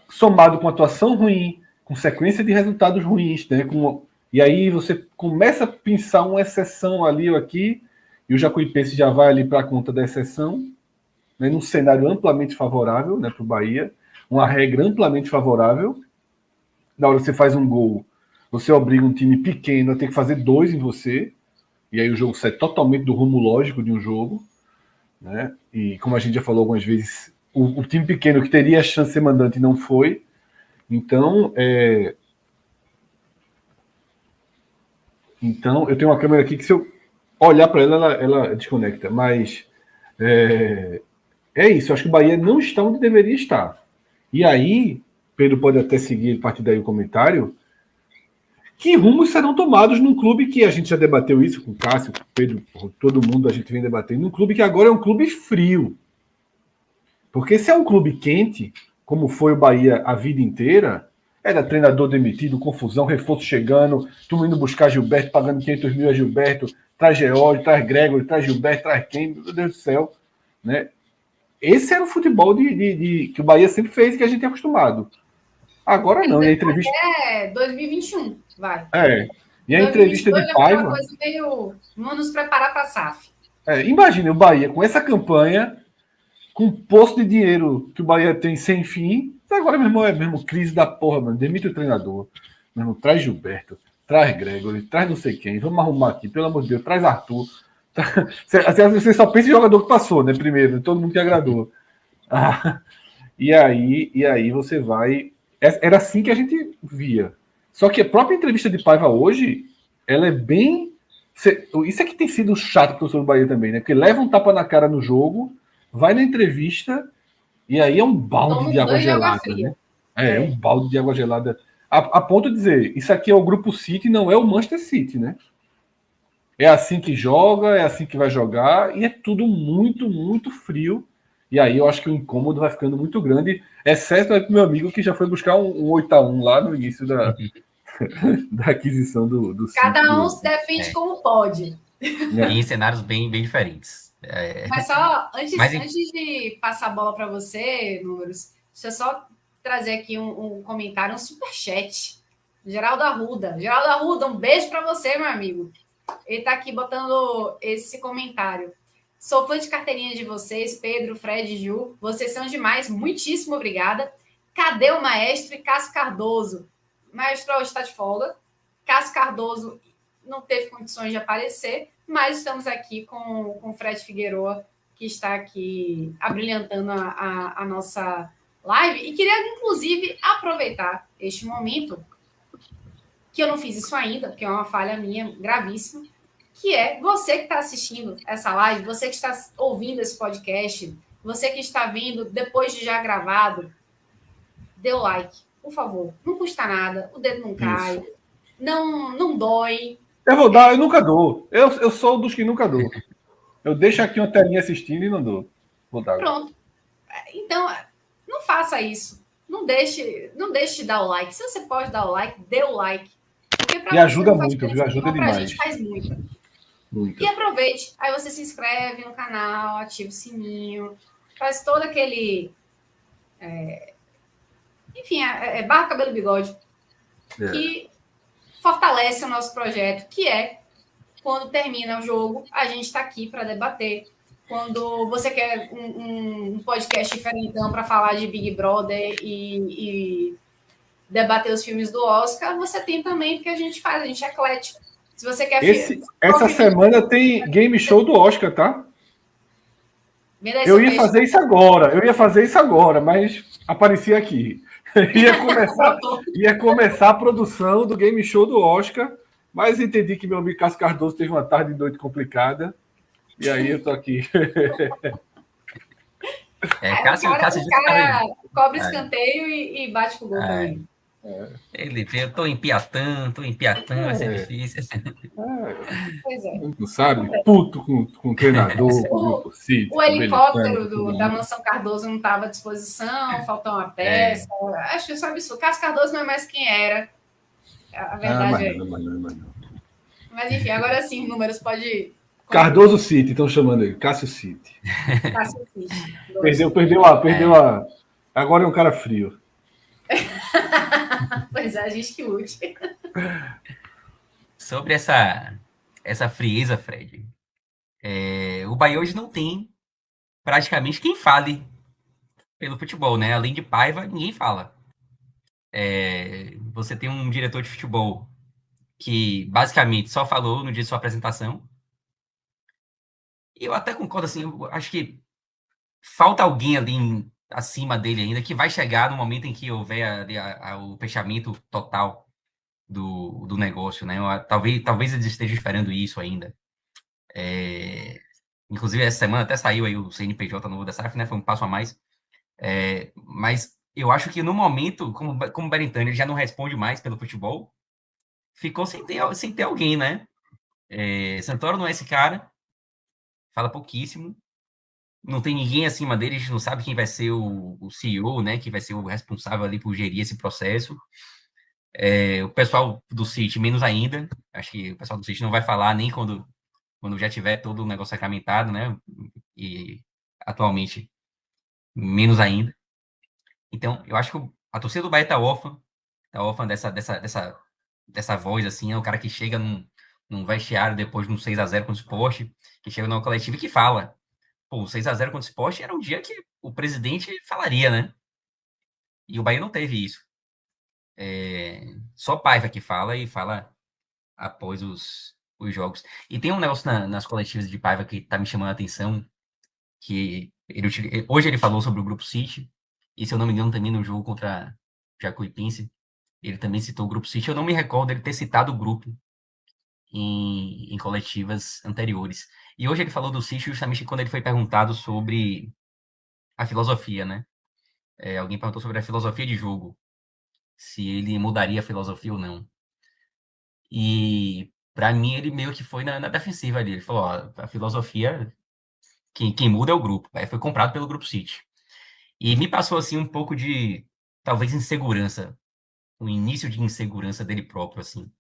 somado com atuação ruim, com sequência de resultados ruins, né? E aí você começa a pensar uma exceção ali ou aqui, e o Jacuipense já vai ali para a conta da exceção, né? Num cenário amplamente favorável, né, para o Bahia, uma regra amplamente favorável. Na hora que você faz um gol, você obriga um time pequeno a ter que fazer 2 em você, e aí o jogo sai totalmente do rumo lógico de um jogo, né? E como a gente já falou algumas vezes, o time pequeno que teria a chance de ser mandante não foi. Então, eu tenho uma câmera aqui que se eu olhar para ela desconecta. Mas é isso. Eu acho que o Bahia não está onde deveria estar. E aí, Pedro pode até seguir a partir daí o comentário. Que rumos serão tomados num clube que a gente já debateu isso com o Cássio, com o Pedro, com todo mundo, a gente vem debatendo, num clube que agora é um clube frio. Porque se é um clube quente, como foi o Bahia a vida inteira, era treinador demitido, confusão, reforço chegando, tu indo buscar Gilberto, pagando 500 mil a Gilberto, traz George, traz Gregory, traz Gilberto, traz quem, meu Deus do céu. Né? Esse era o futebol que o Bahia sempre fez e que a gente é acostumado. Agora não, e a entrevista... É 2021, vai. E a entrevista de Paiva... Uma coisa meio... Vamos nos preparar para a SAF. Imagina o Bahia com essa campanha, com o poço de dinheiro que o Bahia tem sem fim. Agora, meu irmão, é mesmo crise da porra, mano. Demite o treinador. Meu irmão, traz Gilberto, traz Gregory, traz não sei quem. Vamos arrumar aqui, pelo amor de Deus, traz Arthur. Você só pensa em jogador que passou, né? Primeiro, todo mundo que agradou. E aí você vai... Era assim que a gente via. Só que a própria entrevista de Paiva hoje, ela é bem... Isso é que tem sido chato pro torcedor do Bahia também, né? Porque leva um tapa na cara no jogo, vai na entrevista, e aí é um balde de água gelada, né? É um balde de água gelada A ponto de dizer, isso aqui é o Grupo City, não é o Manchester City, né? É assim que joga, é assim que vai jogar, e é tudo muito, muito frio. E aí eu acho que o incômodo vai ficando muito grande, exceto o meu amigo que já foi buscar um 8-1 lá no início da aquisição do City. Cada um se defende como pode. Em cenários bem, bem diferentes. Mas só, antes Mas, de passar a bola para você, Números, deixa eu só trazer aqui um comentário, um superchat. Geraldo Arruda. Geraldo Arruda, um beijo para você, meu amigo. Ele está aqui botando esse comentário. Sou fã de carteirinha de vocês, Pedro, Fred e Ju. Vocês são demais. Muitíssimo obrigada. Cadê o maestro e Cássio Cardoso? O maestro hoje está de folga. Cássio Cardoso não teve condições de aparecer, mas estamos aqui com o Fred Figueroa, que está aqui abrilhantando a nossa live. E queria, inclusive, aproveitar este momento, que eu não fiz isso ainda, que é uma falha minha gravíssima, que é você que está assistindo essa live, você que está ouvindo esse podcast, você que está vendo depois de já gravado, dê o like, por favor. Não custa nada, o dedo não cai, não dói. Eu vou dar, eu nunca dou. Eu sou dos que nunca dou. Eu deixo aqui uma telinha assistindo e não dou. Vou dar. Pronto. Então, não faça isso. Não deixe de dar o like. Se você pode dar o like, dê o like. E ajuda muito, viu? Ajuda demais. Pra gente faz muito. E aproveite. Aí você se inscreve no canal, ativa o sininho, faz todo aquele... enfim, barra, cabelo, bigode. Que fortalece o nosso projeto, que é quando termina o jogo, a gente está aqui para debater. Quando você quer um podcast diferentão para falar de Big Brother e debater os filmes do Oscar, você tem também, porque a gente é eclético. Se você quer... Essa semana tem game show do Oscar, tá? Eu ia fazer isso agora, mas apareci aqui. Ia começar a produção do game show do Oscar, mas entendi que meu amigo Cássio Cardoso teve uma tarde e noite complicada, e aí eu tô aqui. O cara cobre escanteio e bate pro gol também. Ele eu tô em Piatã, vai ser difícil. Pois é. Não sabe? Puto com o treinador, o helicóptero da Mansão Cardoso não estava à disposição, faltou uma peça. Acho que isso é um absurdo. Cássio Cardoso não é mais quem era. A verdade é. Mas enfim, agora sim, números pode. Cardoso City, estão chamando ele. Cássio City. Cássio City. Perdeu a. Agora é um cara frio. Pois é, a gente que lute. Sobre essa frieza, Fred, o Bahia hoje não tem praticamente quem fale pelo futebol, né? Além de Paiva, ninguém fala. Você tem um diretor de futebol que basicamente só falou no dia de sua apresentação. E eu até concordo, assim, eu acho que falta alguém ali acima dele ainda, que vai chegar no momento em que houver o fechamento total do negócio, né? Talvez eles estejam esperando isso ainda. Inclusive, essa semana até saiu aí o CNPJ novo da SAF, né? Foi um passo a mais. Mas eu acho que no momento, como o Berentani ele já não responde mais pelo futebol, ficou sem ter alguém, né? Santoro não é esse cara, fala pouquíssimo, não tem ninguém acima dele, a gente não sabe quem vai ser o CEO, né? Quem vai ser o responsável ali por gerir esse processo. O pessoal do City, menos ainda. Acho que o pessoal do City não vai falar nem quando já tiver todo o negócio sacramentado, né? E atualmente, menos ainda. Então, eu acho que a torcida do Bahia tá órfã dessa voz, assim, é o cara que chega num vestiário depois de um 6-0 contra o Sport, que chega numa coletiva e que fala. Pô, o 6-0 contra o Sport era um dia que o presidente falaria, né? E o Bahia não teve isso. Só Paiva que fala e fala após os jogos. E tem um negócio nas coletivas de Paiva que tá me chamando a atenção, que hoje ele falou sobre o Grupo City, e se eu não me engano também no jogo contra Jacuipense, ele também citou o Grupo City. Eu não me recordo dele ter citado o grupo em coletivas anteriores. E hoje ele falou do City justamente quando ele foi perguntado sobre a filosofia, né? Alguém perguntou sobre a filosofia de jogo. se ele mudaria a filosofia ou não. E, para mim, ele meio que foi na defensiva ali. Ele falou: ó, a filosofia, quem muda é o grupo. Aí foi comprado pelo Grupo City. E me passou, assim, um pouco de, talvez, insegurança. O início de insegurança dele próprio, assim,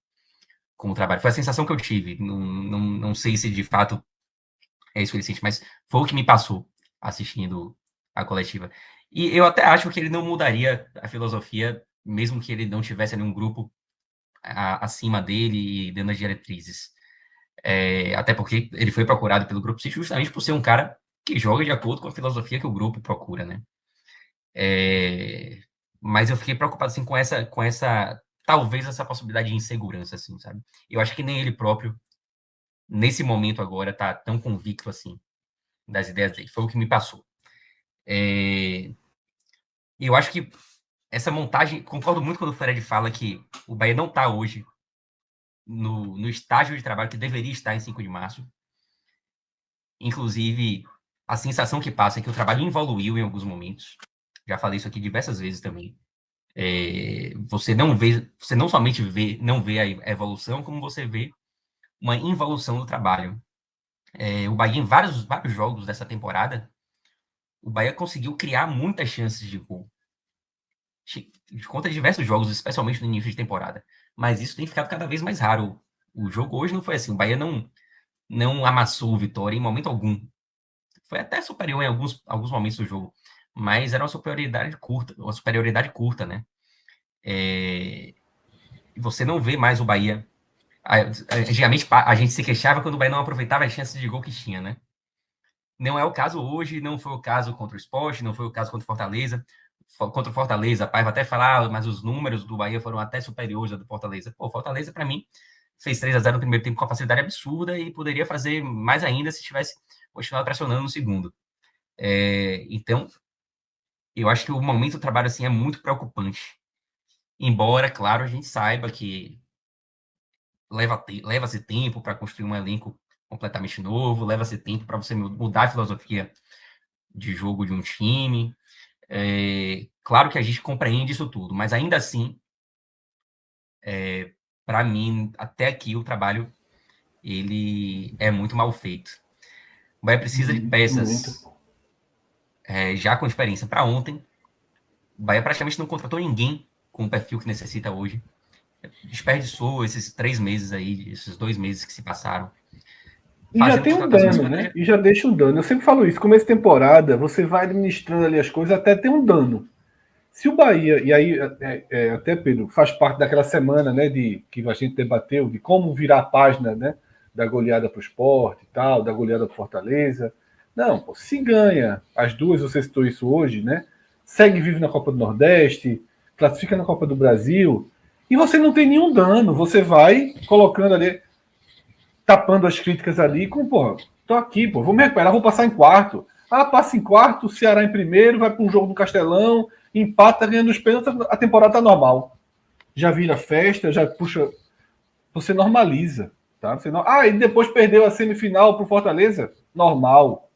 com o trabalho. Foi a sensação que eu tive. Não sei se de fato é isso que ele sente, mas foi o que me passou assistindo a coletiva. E eu até acho que ele não mudaria a filosofia, mesmo que ele não tivesse ali um grupo acima dele e dando as diretrizes. Até porque ele foi procurado pelo Grupo City justamente por ser um cara que joga de acordo com a filosofia que o grupo procura, né? Mas eu fiquei preocupado assim com essa talvez essa possibilidade de insegurança, assim, sabe? Eu acho que nem ele próprio nesse momento agora tá tão convicto assim das ideias dele. Foi o que me passou. Eu acho que essa montagem, concordo muito quando o Fred fala que o Bahia não está hoje no estágio de trabalho que deveria estar em 5 de março. Inclusive, a sensação que passa é que o trabalho evoluiu em alguns momentos. Já falei isso aqui diversas vezes também. Você não somente não vê a evolução, como você vê uma involução do trabalho. O Bahia, em vários jogos dessa temporada, o Bahia conseguiu criar muitas chances de gol. De conta de diversos jogos, especialmente no início de temporada. Mas isso tem ficado cada vez mais raro. O jogo hoje não foi assim. O Bahia não amassou o Vitória em momento algum. Foi até superior em alguns momentos do jogo. Mas era uma superioridade curta, né? Você não vê mais o Bahia. Antigamente a gente se queixava quando o Bahia não aproveitava as chances de gol que tinha, né? Não é o caso hoje, não foi o caso contra o Sport, não foi o caso contra o Fortaleza. Contra o Fortaleza, a Paiva até falar, mas os números do Bahia foram até superiores ao do Fortaleza. Pô, Fortaleza, para mim, fez 3-0 no primeiro tempo com uma facilidade absurda e poderia fazer mais ainda se tivesse continuado pressionando no segundo. Então, eu acho que o momento do trabalho assim, é muito preocupante. Embora, claro, a gente saiba que leva-se tempo para construir um elenco completamente novo, leva-se tempo para você mudar a filosofia de jogo de um time. Claro que a gente compreende isso tudo, mas ainda assim, para mim, até aqui o trabalho ele é muito mal feito. O Bahia precisa de peças já com experiência. Para ontem, o Bahia praticamente não contratou ninguém com o perfil que necessita hoje. Desperdiçou esses 3 meses aí, esses 2 meses que se passaram. E já tem um dano, né? E já deixa um dano. Eu sempre falo isso. Começo de temporada, você vai administrando ali as coisas até ter um dano. Se o Bahia, e aí até, Pedro, faz parte daquela semana, né, que a gente debateu, de como virar a página, né, da goleada para o Sport e tal, da goleada para o Fortaleza. Não, pô, se ganha as duas, você citou isso hoje, né? Segue vivo na Copa do Nordeste, classifica na Copa do Brasil, e você não tem nenhum dano, você vai colocando ali, tapando as críticas ali, com, porra, tô aqui, pô, vou me recuperar, vou passar em quarto. Ah, passa em quarto, Ceará em primeiro, vai para um jogo no Castelão, empata, ganhando os pênaltis, a temporada tá normal. Já vira festa, já puxa. Você normaliza. Tá? E depois perdeu a semifinal pro Fortaleza? Normal.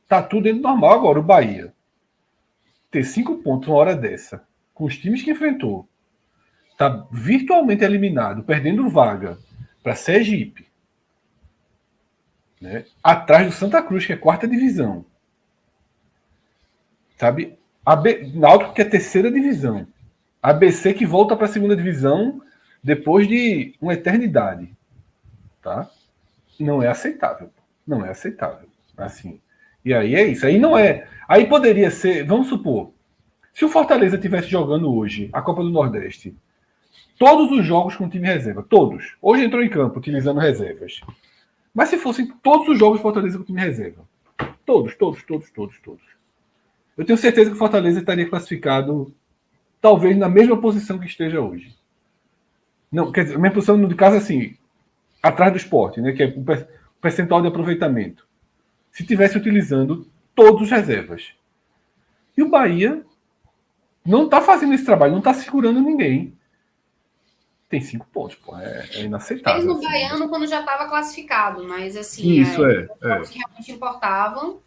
Tá tudo dentro do normal agora. O Bahia ter 5 pontos uma hora dessa, com os times que enfrentou, tá virtualmente eliminado, perdendo vaga para Sergipe, né? Atrás do Santa Cruz, que é 4ª divisão. Sabe? Náutico, que é 3ª divisão. ABC, que volta para a 2ª divisão depois de uma eternidade. Tá? Não é aceitável. Não é aceitável. Assim. E aí é isso. Aí não é. Aí poderia ser, vamos supor, se o Fortaleza estivesse jogando hoje a Copa do Nordeste, todos os jogos com time reserva, todos. Hoje entrou em campo utilizando reservas. Mas se fossem todos os jogos Fortaleza com time reserva, todos. Eu tenho certeza que o Fortaleza estaria classificado talvez na mesma posição que esteja hoje. Não, quer dizer, a mesma posição, no caso, assim, atrás do Sport, né, que é o percentual de aproveitamento. Se tivesse utilizando todos os reservas. E o Bahia não está fazendo esse trabalho, não está segurando ninguém. Tem 5 pontos, pô, é inaceitável. Fez no Baiano quando já estava classificado, mas assim, isso os que realmente importavam,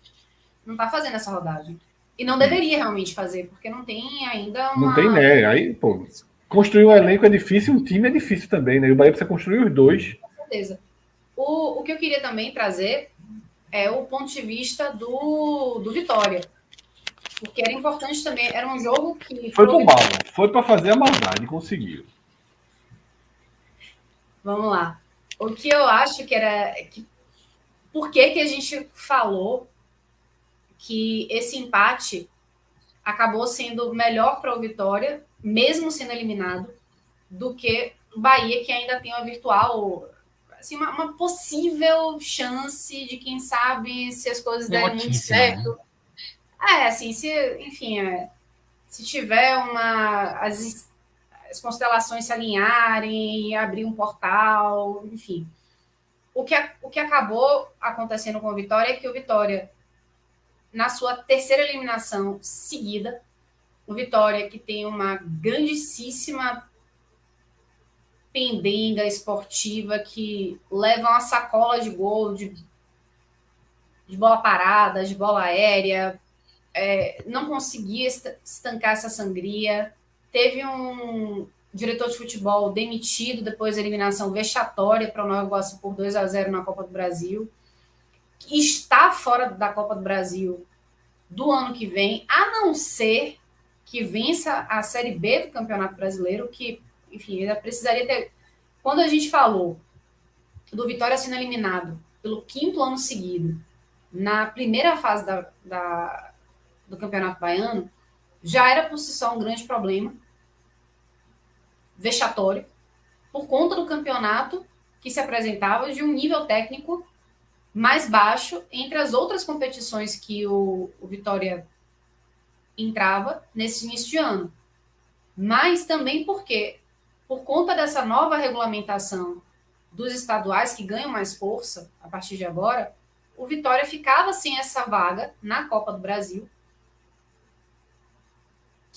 não está fazendo essa rodagem. E não deveria realmente fazer, porque não tem ainda uma... Não tem, né? Aí, pô, construir um elenco é difícil, um time é difícil também, né? E o Bahia precisa construir os dois. Com certeza. O que eu queria também trazer é o ponto de vista do Vitória. Porque era importante também, era um jogo que... Foi pro mal, foi para fazer a maldade, conseguiu. Vamos lá. O que eu acho que era... Por que a gente falou que esse empate acabou sendo melhor para o Vitória, mesmo sendo eliminado, do que o Bahia, que ainda tem uma virtual... Assim, uma possível chance de, quem sabe, se as coisas derem muito certo... Né? Assim, enfim, se tiver as constelações se alinharem, abrir um portal, enfim. O que acabou acontecendo com o Vitória é que o Vitória, na sua terceira eliminação seguida, o Vitória, que tem uma grandíssima pendenga esportiva, que leva uma sacola de gol, de bola parada, de bola aérea, não conseguia estancar essa sangria. Teve um diretor de futebol demitido depois da eliminação vexatória para o Nova Iguaçu por 2-0 na Copa do Brasil. Está fora da Copa do Brasil do ano que vem, a não ser que vença a Série B do Campeonato Brasileiro, que, enfim, ainda precisaria ter... Quando a gente falou do Vitória sendo eliminado pelo 5º ano seguido, na primeira fase do Campeonato Baiano, já era por si só um grande problema, vexatório, por conta do campeonato que se apresentava de um nível técnico mais baixo entre as outras competições que o Vitória entrava nesse início de ano. Mas também porque, por conta dessa nova regulamentação dos estaduais, que ganham mais força a partir de agora, o Vitória ficava sem essa vaga na Copa do Brasil,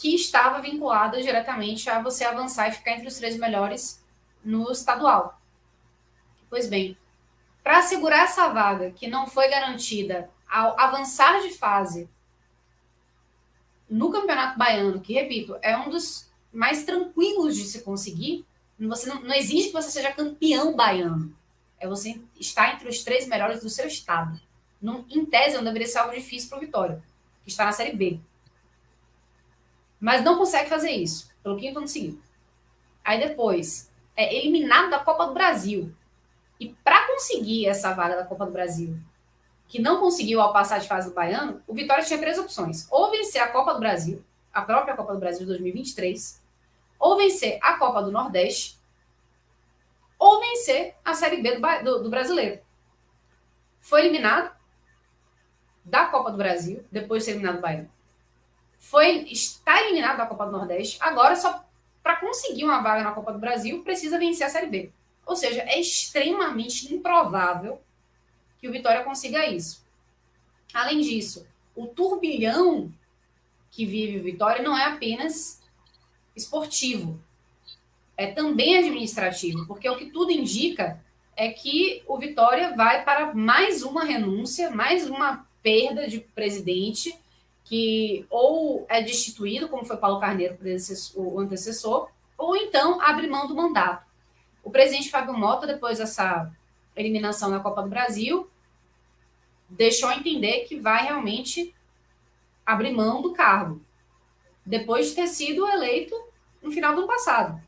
que estava vinculada diretamente a você avançar e ficar entre os 3 melhores no estadual. Pois bem, para assegurar essa vaga, que não foi garantida ao avançar de fase no Campeonato Baiano, que, repito, é um dos mais tranquilos de se conseguir, você não exige que você seja campeão baiano. É você estar entre os 3 melhores do seu estado. Em tese, não deveria ser algo difícil para o Vitória, que está na Série B. Mas não consegue fazer isso, pelo 5º ano seguinte. Aí depois, é eliminado da Copa do Brasil. E para conseguir essa vaga da Copa do Brasil, que não conseguiu ao passar de fase do Baiano, o Vitória tinha 3 opções. Ou vencer a Copa do Brasil, a própria Copa do Brasil de 2023, ou vencer a Copa do Nordeste, ou vencer a Série B do Brasileiro. Foi eliminado da Copa do Brasil, depois de ser eliminado do Baiano. Está eliminado da Copa do Nordeste, agora só para conseguir uma vaga na Copa do Brasil precisa vencer a Série B. Ou seja, é extremamente improvável que o Vitória consiga isso. Além disso, o turbilhão que vive o Vitória não é apenas esportivo, é também administrativo, porque o que tudo indica é que o Vitória vai para mais uma renúncia, mais uma perda de presidente, que ou é destituído, como foi Paulo Carneiro, o antecessor, ou então abre mão do mandato. O presidente Fábio Mota, depois dessa eliminação na Copa do Brasil, deixou entender que vai realmente abrir mão do cargo, depois de ter sido eleito no final do ano passado.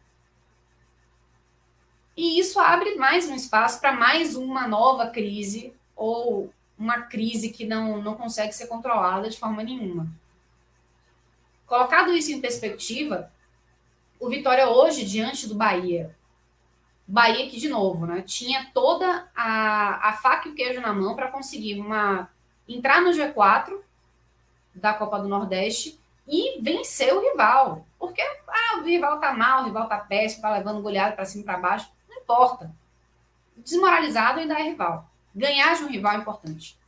E isso abre mais um espaço para mais uma nova crise, ou uma crise que não consegue ser controlada de forma nenhuma. Colocado isso em perspectiva, o Vitória hoje, diante do Bahia que, de novo, né, tinha toda a faca e o queijo na mão para conseguir entrar no G4 da Copa do Nordeste e vencer o rival. Porque o rival tá mal, o rival tá péssimo, tá levando goleada para cima e para baixo. Não importa. Desmoralizado ainda é rival. Ganhar de um rival é importante.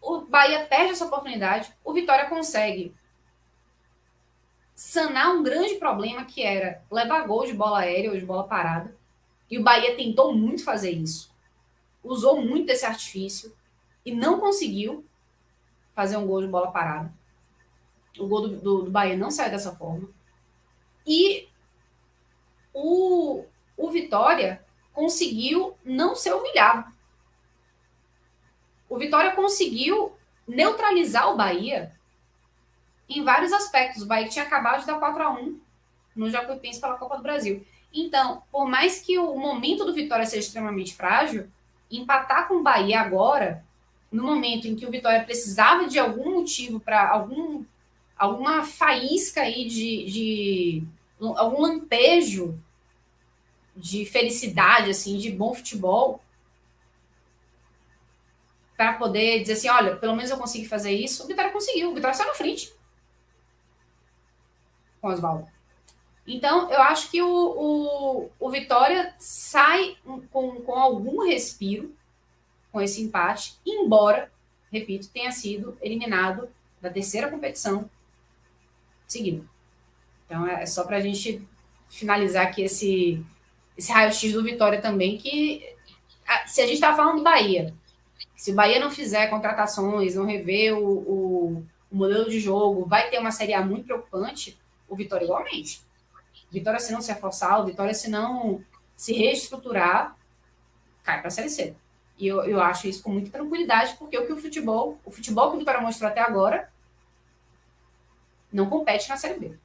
O Bahia perde essa oportunidade, o Vitória consegue sanar um grande problema, que era levar gol de bola aérea ou de bola parada, e o Bahia tentou muito fazer isso, usou muito esse artifício e não conseguiu fazer um gol de bola parada. O gol do Bahia não saiu dessa forma. E o Vitória conseguiu não ser humilhado. O Vitória conseguiu neutralizar o Bahia em vários aspectos. O Bahia tinha acabado de dar 4-1 no Jacuipense pela Copa do Brasil. Então, por mais que o momento do Vitória seja extremamente frágil, empatar com o Bahia agora, no momento em que o Vitória precisava de algum motivo para alguma faísca aí de algum lampejo de felicidade, assim, de bom futebol, para poder dizer assim, olha, pelo menos eu consegui fazer isso, o Vitória conseguiu, o Vitória saiu na frente com o Oswaldo. Então, eu acho que o Vitória sai com algum respiro com esse empate, embora, repito, tenha sido eliminado da terceira competição seguida. Então, é só para a gente finalizar aqui esse raio-x do Vitória também, que se a gente estava falando do Bahia, se o Bahia não fizer contratações, não rever o modelo de jogo, vai ter uma Série A muito preocupante, o Vitória igualmente. Vitória, se não se reforçar, o Vitória, se não se reestruturar, cai para a Série C. E eu acho isso com muita tranquilidade, porque o futebol que o Vitória mostrou até agora, não compete na Série B.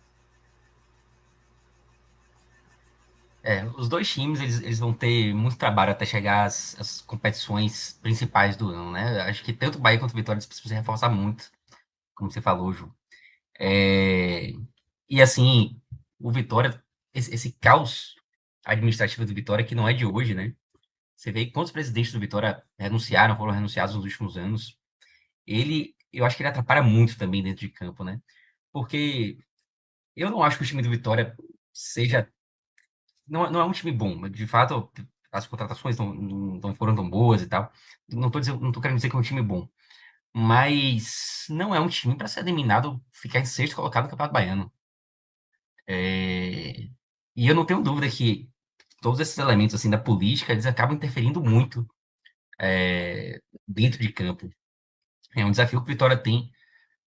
Os dois times, eles vão ter muito trabalho até chegar às competições principais do ano, né? Acho que tanto o Bahia quanto o Vitória precisam se reforçar muito, como você falou, Ju. E assim, o Vitória, esse caos administrativo do Vitória, que não é de hoje, né? Você vê quantos presidentes do Vitória foram renunciados nos últimos anos. Eu acho que ele atrapalha muito também dentro de campo, né? Porque eu não acho que o time do Vitória seja. Não é um time bom. De fato, as contratações não foram tão boas e tal. Não tô querendo dizer que é um time bom. Mas não é um time para ser eliminado, ficar em sexto colocado no Campeonato Baiano. E eu não tenho dúvida que todos esses elementos assim da política, eles acabam interferindo muito dentro de campo. É um desafio que o Vitória tem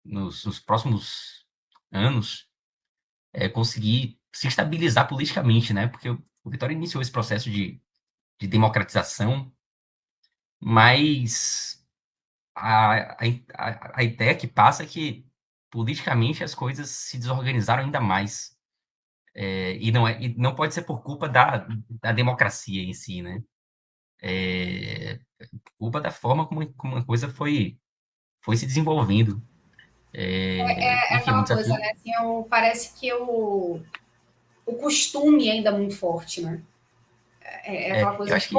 nos próximos anos, conseguir se estabilizar politicamente, né? Porque o Vitória iniciou esse processo de democratização, mas a ideia que passa é que politicamente as coisas se desorganizaram ainda mais. E não pode ser por culpa da democracia em si, né? Culpa da forma como a coisa foi se desenvolvendo. É Enfim, é um aquela coisa, desafio. né? Assim, parece que o costume ainda é muito forte, né? É aquela Eu coisa acho que.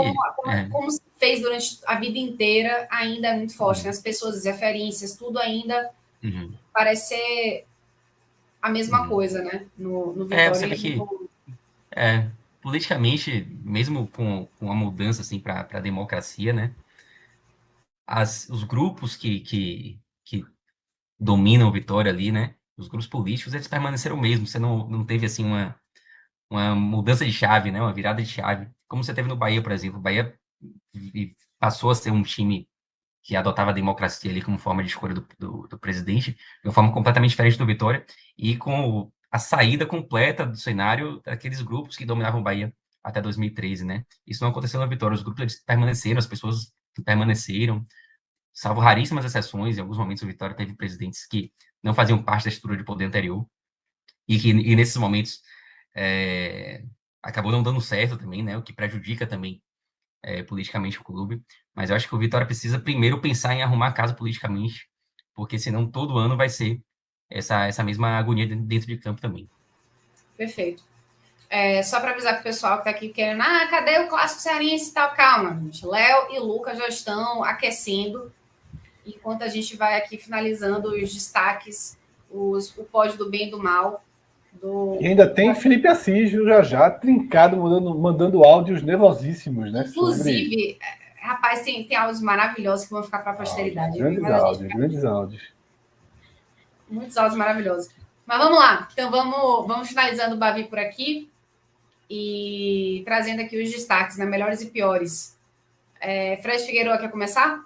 como se fez durante a vida inteira, ainda é muito forte, né? Uhum, As pessoas, as referências, tudo ainda uhum, parece ser a mesma uhum. coisa, né? No Vitória Você vê e que, politicamente, mesmo com a mudança assim, para a democracia, né? Os grupos que dominam o Vitória ali, né? Os grupos políticos, eles permaneceram mesmo. Você não teve assim uma mudança de chave, né? Uma virada de chave. Como você teve no Bahia, por exemplo. O Bahia passou a ser um time que adotava a democracia ali como forma de escolha do presidente, de uma forma completamente diferente do Vitória, e com a saída completa do cenário daqueles grupos que dominavam o Bahia até 2013, né? Isso não aconteceu na Vitória. Os grupos eles permaneceram, as pessoas que permaneceram, salvo raríssimas exceções, em alguns momentos o Vitória teve presidentes que não faziam parte da estrutura de poder anterior, e nesses momentos acabou não dando certo também, né? O que prejudica também politicamente o clube. Mas eu acho que o Vitória precisa primeiro pensar em arrumar a casa politicamente, porque senão todo ano vai ser essa mesma agonia dentro de campo também. Perfeito. Só para avisar para o pessoal que está aqui querendo, cadê o clássico cearense e tal? Calma, gente. Léo e Lucas já estão aquecendo, enquanto a gente vai aqui finalizando os destaques, o pódio do bem e do mal. E ainda tem Felipe Assis já trincado, mandando áudios nervosíssimos, né? Sobre Inclusive, rapaz, tem áudios maravilhosos que vão ficar para a posteridade. grandes Mas a gente áudios, grandes áudios. muitos áudios maravilhosos. Mas vamos lá. Então vamos finalizando o Bavi por aqui e trazendo aqui os destaques, né? Melhores e piores. Fred Figueiredo quer começar?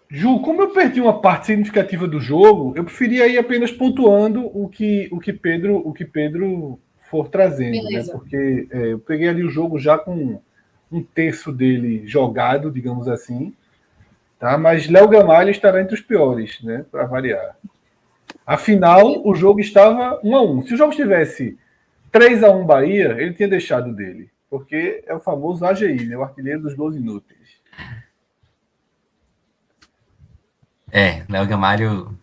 Ju, como eu perdi uma parte significativa do jogo, eu preferia ir apenas pontuando o que Pedro for trazendo, né? Beleza. Porque eu peguei ali o jogo já com um terço dele jogado, digamos assim, tá? Mas Léo Gamalho estará entre os piores, né? Para variar. Afinal, o jogo estava 1-1. Se o jogo estivesse 3-1 Bahia, ele tinha deixado dele, porque é o famoso AGI, né? O artilheiro dos gols inúteis. Léo Gamalho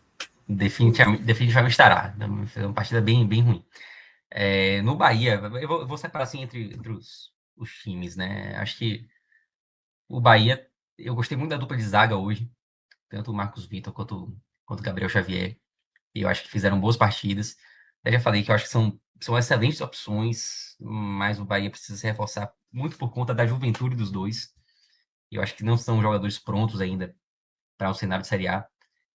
definitivamente estará. Foi uma partida bem ruim. No Bahia, eu vou separar assim entre os times, né? Acho que o Bahia, eu gostei muito da dupla de zaga hoje, tanto o Marcos Vitor quanto o Gabriel Xavier. E eu acho que fizeram boas partidas. Eu já falei que eu acho que são excelentes opções, mas o Bahia precisa se reforçar muito por conta da juventude dos dois. Eu acho que não são jogadores prontos ainda para o cenário de Série A.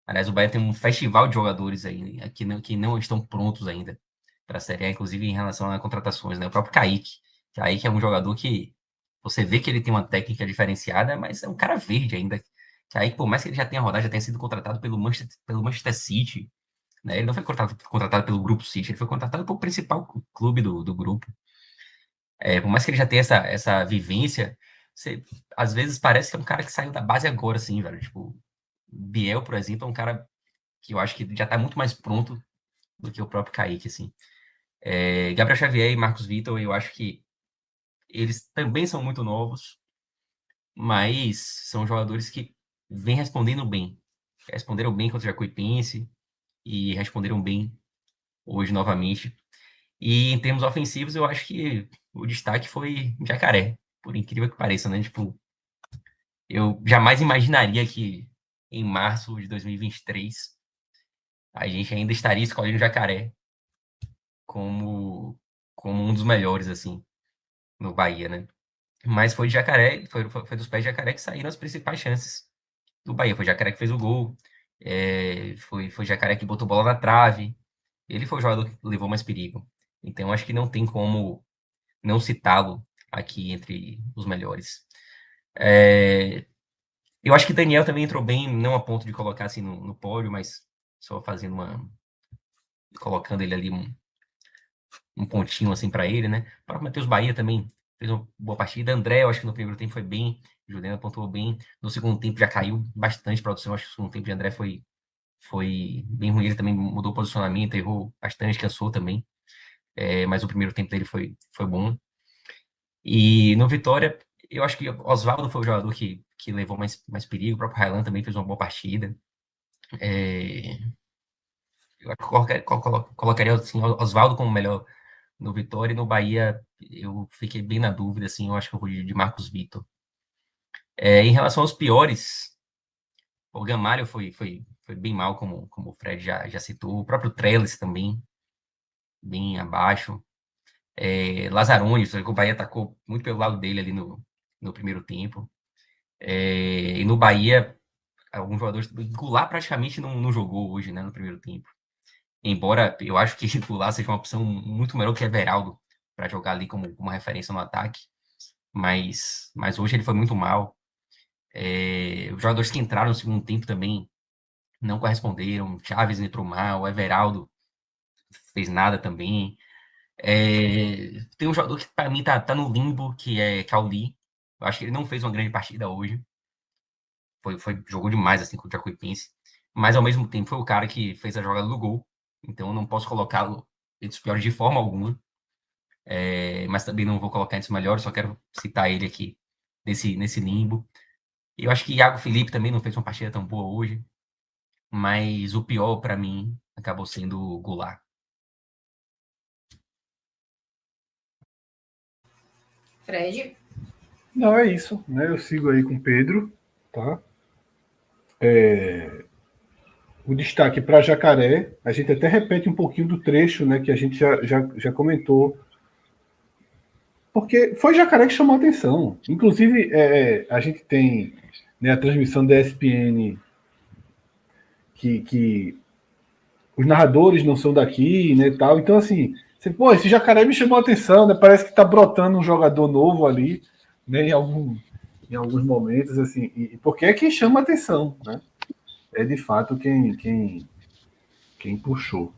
Aliás, o Bahia tem um festival de jogadores aí que não estão prontos ainda para a Série A, inclusive em relação a contratações, né? O próprio Kaique. Kaique é um jogador que você vê que ele tem uma técnica diferenciada, mas é um cara verde ainda. Kaique, por mais que ele já tenha rodado, já tenha sido contratado pelo Manchester City, né? Ele não foi contratado pelo Grupo City, ele foi contratado pelo principal clube do grupo. Por mais que ele já tenha essa vivência, você, às vezes parece que é um cara que saiu da base agora, assim, velho. Tipo, Biel, por exemplo, é um cara que eu acho que já tá muito mais pronto do que o próprio Kaique, assim. Gabriel Xavier e Marcos Vitor, eu acho que eles também são muito novos, mas são jogadores que vêm respondendo bem. Responderam bem contra o Jacuipense e responderam bem hoje novamente. E em termos ofensivos, eu acho que o destaque foi Jacaré, por incrível que pareça, né? Tipo, eu jamais imaginaria que em março de 2023 a gente ainda estaria escolhendo Jacaré como, como um dos melhores, assim, no Bahia, né? Mas foi de Jacaré, foi dos pés de Jacaré que saíram as principais chances do Bahia. Foi Jacaré que fez o gol, foi Jacaré que botou bola na trave. Ele foi o jogador que levou mais perigo. Então, acho que não tem como não citá-lo aqui entre os melhores. Eu acho que Daniel também entrou bem, não a ponto de colocar assim no pódio, mas só fazendo colocando ele ali um pontinho assim para ele, né? O próprio Matheus Bahia também fez uma boa partida. André, eu acho que no primeiro tempo foi bem, Juliana pontuou bem. No segundo tempo já caiu bastante produção, acho que o segundo tempo de André foi bem ruim, ele também mudou o posicionamento, errou bastante, cansou também. Mas o primeiro tempo dele foi bom. E no Vitória, eu acho que Oswaldo foi o jogador que levou mais perigo, o próprio Raylan também fez uma boa partida. Eu colocaria assim, Oswaldo como melhor no Vitória, e no Bahia eu fiquei bem na dúvida, assim, eu acho que eu vou de Marcos Vitor. Em relação aos piores, o Gamalho foi bem mal, como o Fred já citou, o próprio Trellis também, bem abaixo. Lazzaroni, o Bahia atacou muito pelo lado dele ali no primeiro tempo. E no Bahia, alguns jogadores. Goulart praticamente não jogou hoje, né, no primeiro tempo. Embora eu acho que Goulart seja uma opção muito melhor que Everaldo para jogar ali como referência no ataque. Mas hoje ele foi muito mal. Os jogadores que entraram no segundo tempo também não corresponderam. Chaves entrou mal, Everaldo fez nada também. Tem um jogador que para mim tá no limbo, que é Cauli. Eu acho que ele não fez uma grande partida hoje. Jogou demais assim contra o Jacuipense. Mas ao mesmo tempo foi o cara que fez a jogada do gol. Então eu não posso colocá-lo entre os piores de forma alguma. Mas também não vou colocar entre os melhores, só quero citar ele aqui nesse limbo. Eu acho que Iago Felipe também não fez uma partida tão boa hoje, mas o pior para mim acabou sendo o Goulart. Fred? Não, é isso, né? Eu sigo aí com o Pedro, tá? O destaque para Jacaré, a gente até repete um pouquinho do trecho, né, que a gente já comentou, porque foi Jacaré que chamou a atenção. Inclusive, a gente tem, né, a transmissão da ESPN que os narradores não são daqui, né, tal. Então, assim, esse Jacaré me chamou a atenção, né? Parece que está brotando um jogador novo ali, né, em alguns momentos, assim, porque é quem chama a atenção, né? é de fato quem puxou.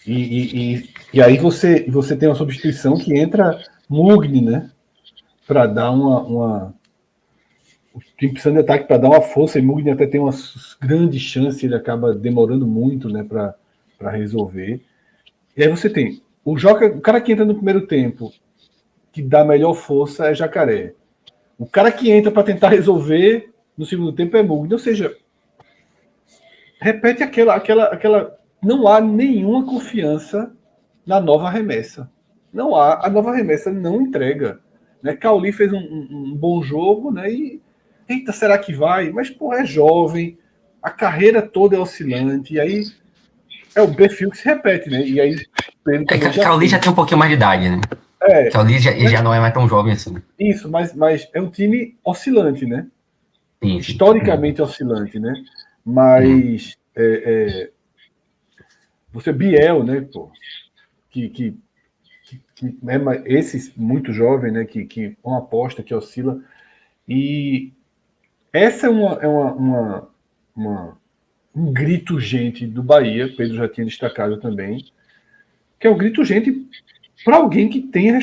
E aí você tem uma substituição que entra Mugni, né? Para dar uma. O time precisa de ataque para dar uma força, e Mugni até tem uma grande chance, ele acaba demorando muito, né, para resolver. E aí você tem o cara que entra no primeiro tempo, que dá melhor força, é Jacaré. O cara que entra para tentar resolver no segundo tempo é Mugni. Ou seja, repete aquela. Não há nenhuma confiança na nova remessa. Não há. A nova remessa não entrega. Né? Cauli fez um bom jogo, né? E eita, será que vai? Mas, pô, é jovem, a carreira toda é oscilante, e aí é o perfil que se repete, né? E aí Cauli já tem um pouquinho mais de idade, né? Cauli já não é mais tão jovem assim. Isso, mas é um time oscilante, né? Sim. Historicamente oscilante, né? Mas você Biel, né, pô, que é esse muito jovem, né, que uma aposta que oscila, e essa é um grito urgente do Bahia, Pedro já tinha destacado também, que é um grito urgente para alguém que tenha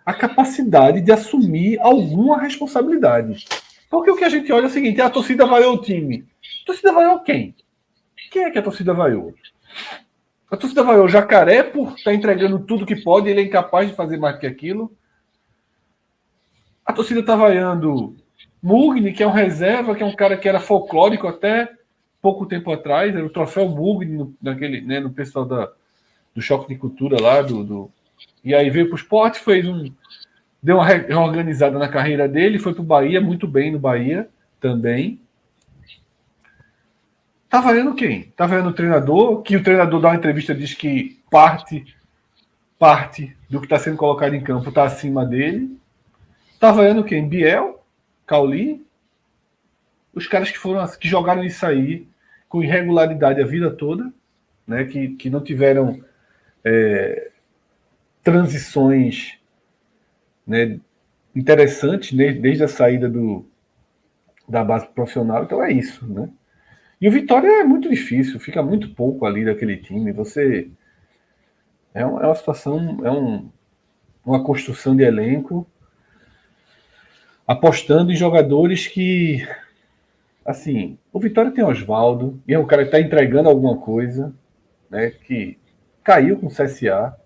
a capacidade de assumir alguma responsabilidade. Porque o que a gente olha é o seguinte: a torcida vaiou o time. A torcida vaiou quem? Quem é que a torcida vaiou? A torcida vaiou o Jacaré por estar entregando tudo que pode, ele é incapaz de fazer mais do que aquilo. A torcida está vaiando Mugni, que é um reserva, que é um cara que era folclórico até pouco tempo atrás, era o troféu Mugni no pessoal do Choque de Cultura lá, e aí veio para o esporte, deu uma reorganizada na carreira dele, foi para o Bahia, muito bem no Bahia também. Tá valendo quem? Tá valendo o treinador, que o treinador dá uma entrevista e diz que parte do que está sendo colocado em campo está acima dele. Tá valendo quem? Biel, Cauli, os caras que jogaram isso aí com irregularidade a vida toda, né? Que não tiveram transições, né, interessantes, né, desde a saída da base profissional. Então é isso, né? E o Vitória é muito difícil, fica muito pouco ali daquele time. Você é uma situação, uma construção de elenco, apostando em jogadores que, assim, o Vitória tem Oswaldo, e é um cara que está entregando alguma coisa, né? Que caiu com o CSA.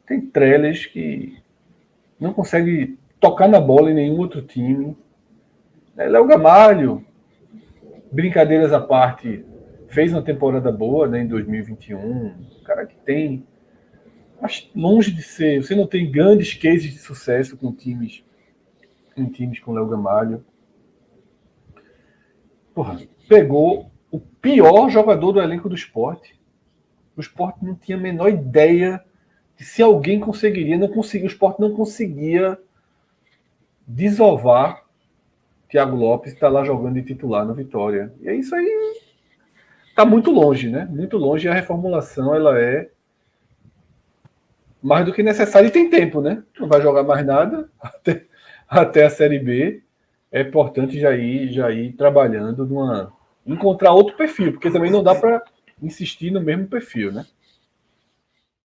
Tem Trellis que não consegue tocar na bola em nenhum outro time. Léo Gamalho, brincadeiras à parte, fez uma temporada boa, né, em 2021. Um cara que tem, mas longe de ser, você não tem grandes cases de sucesso com times com Léo Gamalho. Porra, pegou o pior jogador do elenco do Sport. O Sport não tinha a menor ideia de se alguém conseguiria, não conseguia, o Sport não conseguia desovar Thiago Lopes, está lá jogando de titular no Vitória. E é isso aí. Está muito longe, né? Muito longe. A reformulação ela é mais do que necessária e tem tempo, né? Não vai jogar mais nada até a Série B. É importante já ir trabalhando encontrar outro perfil, porque também não dá para insistir no mesmo perfil, né?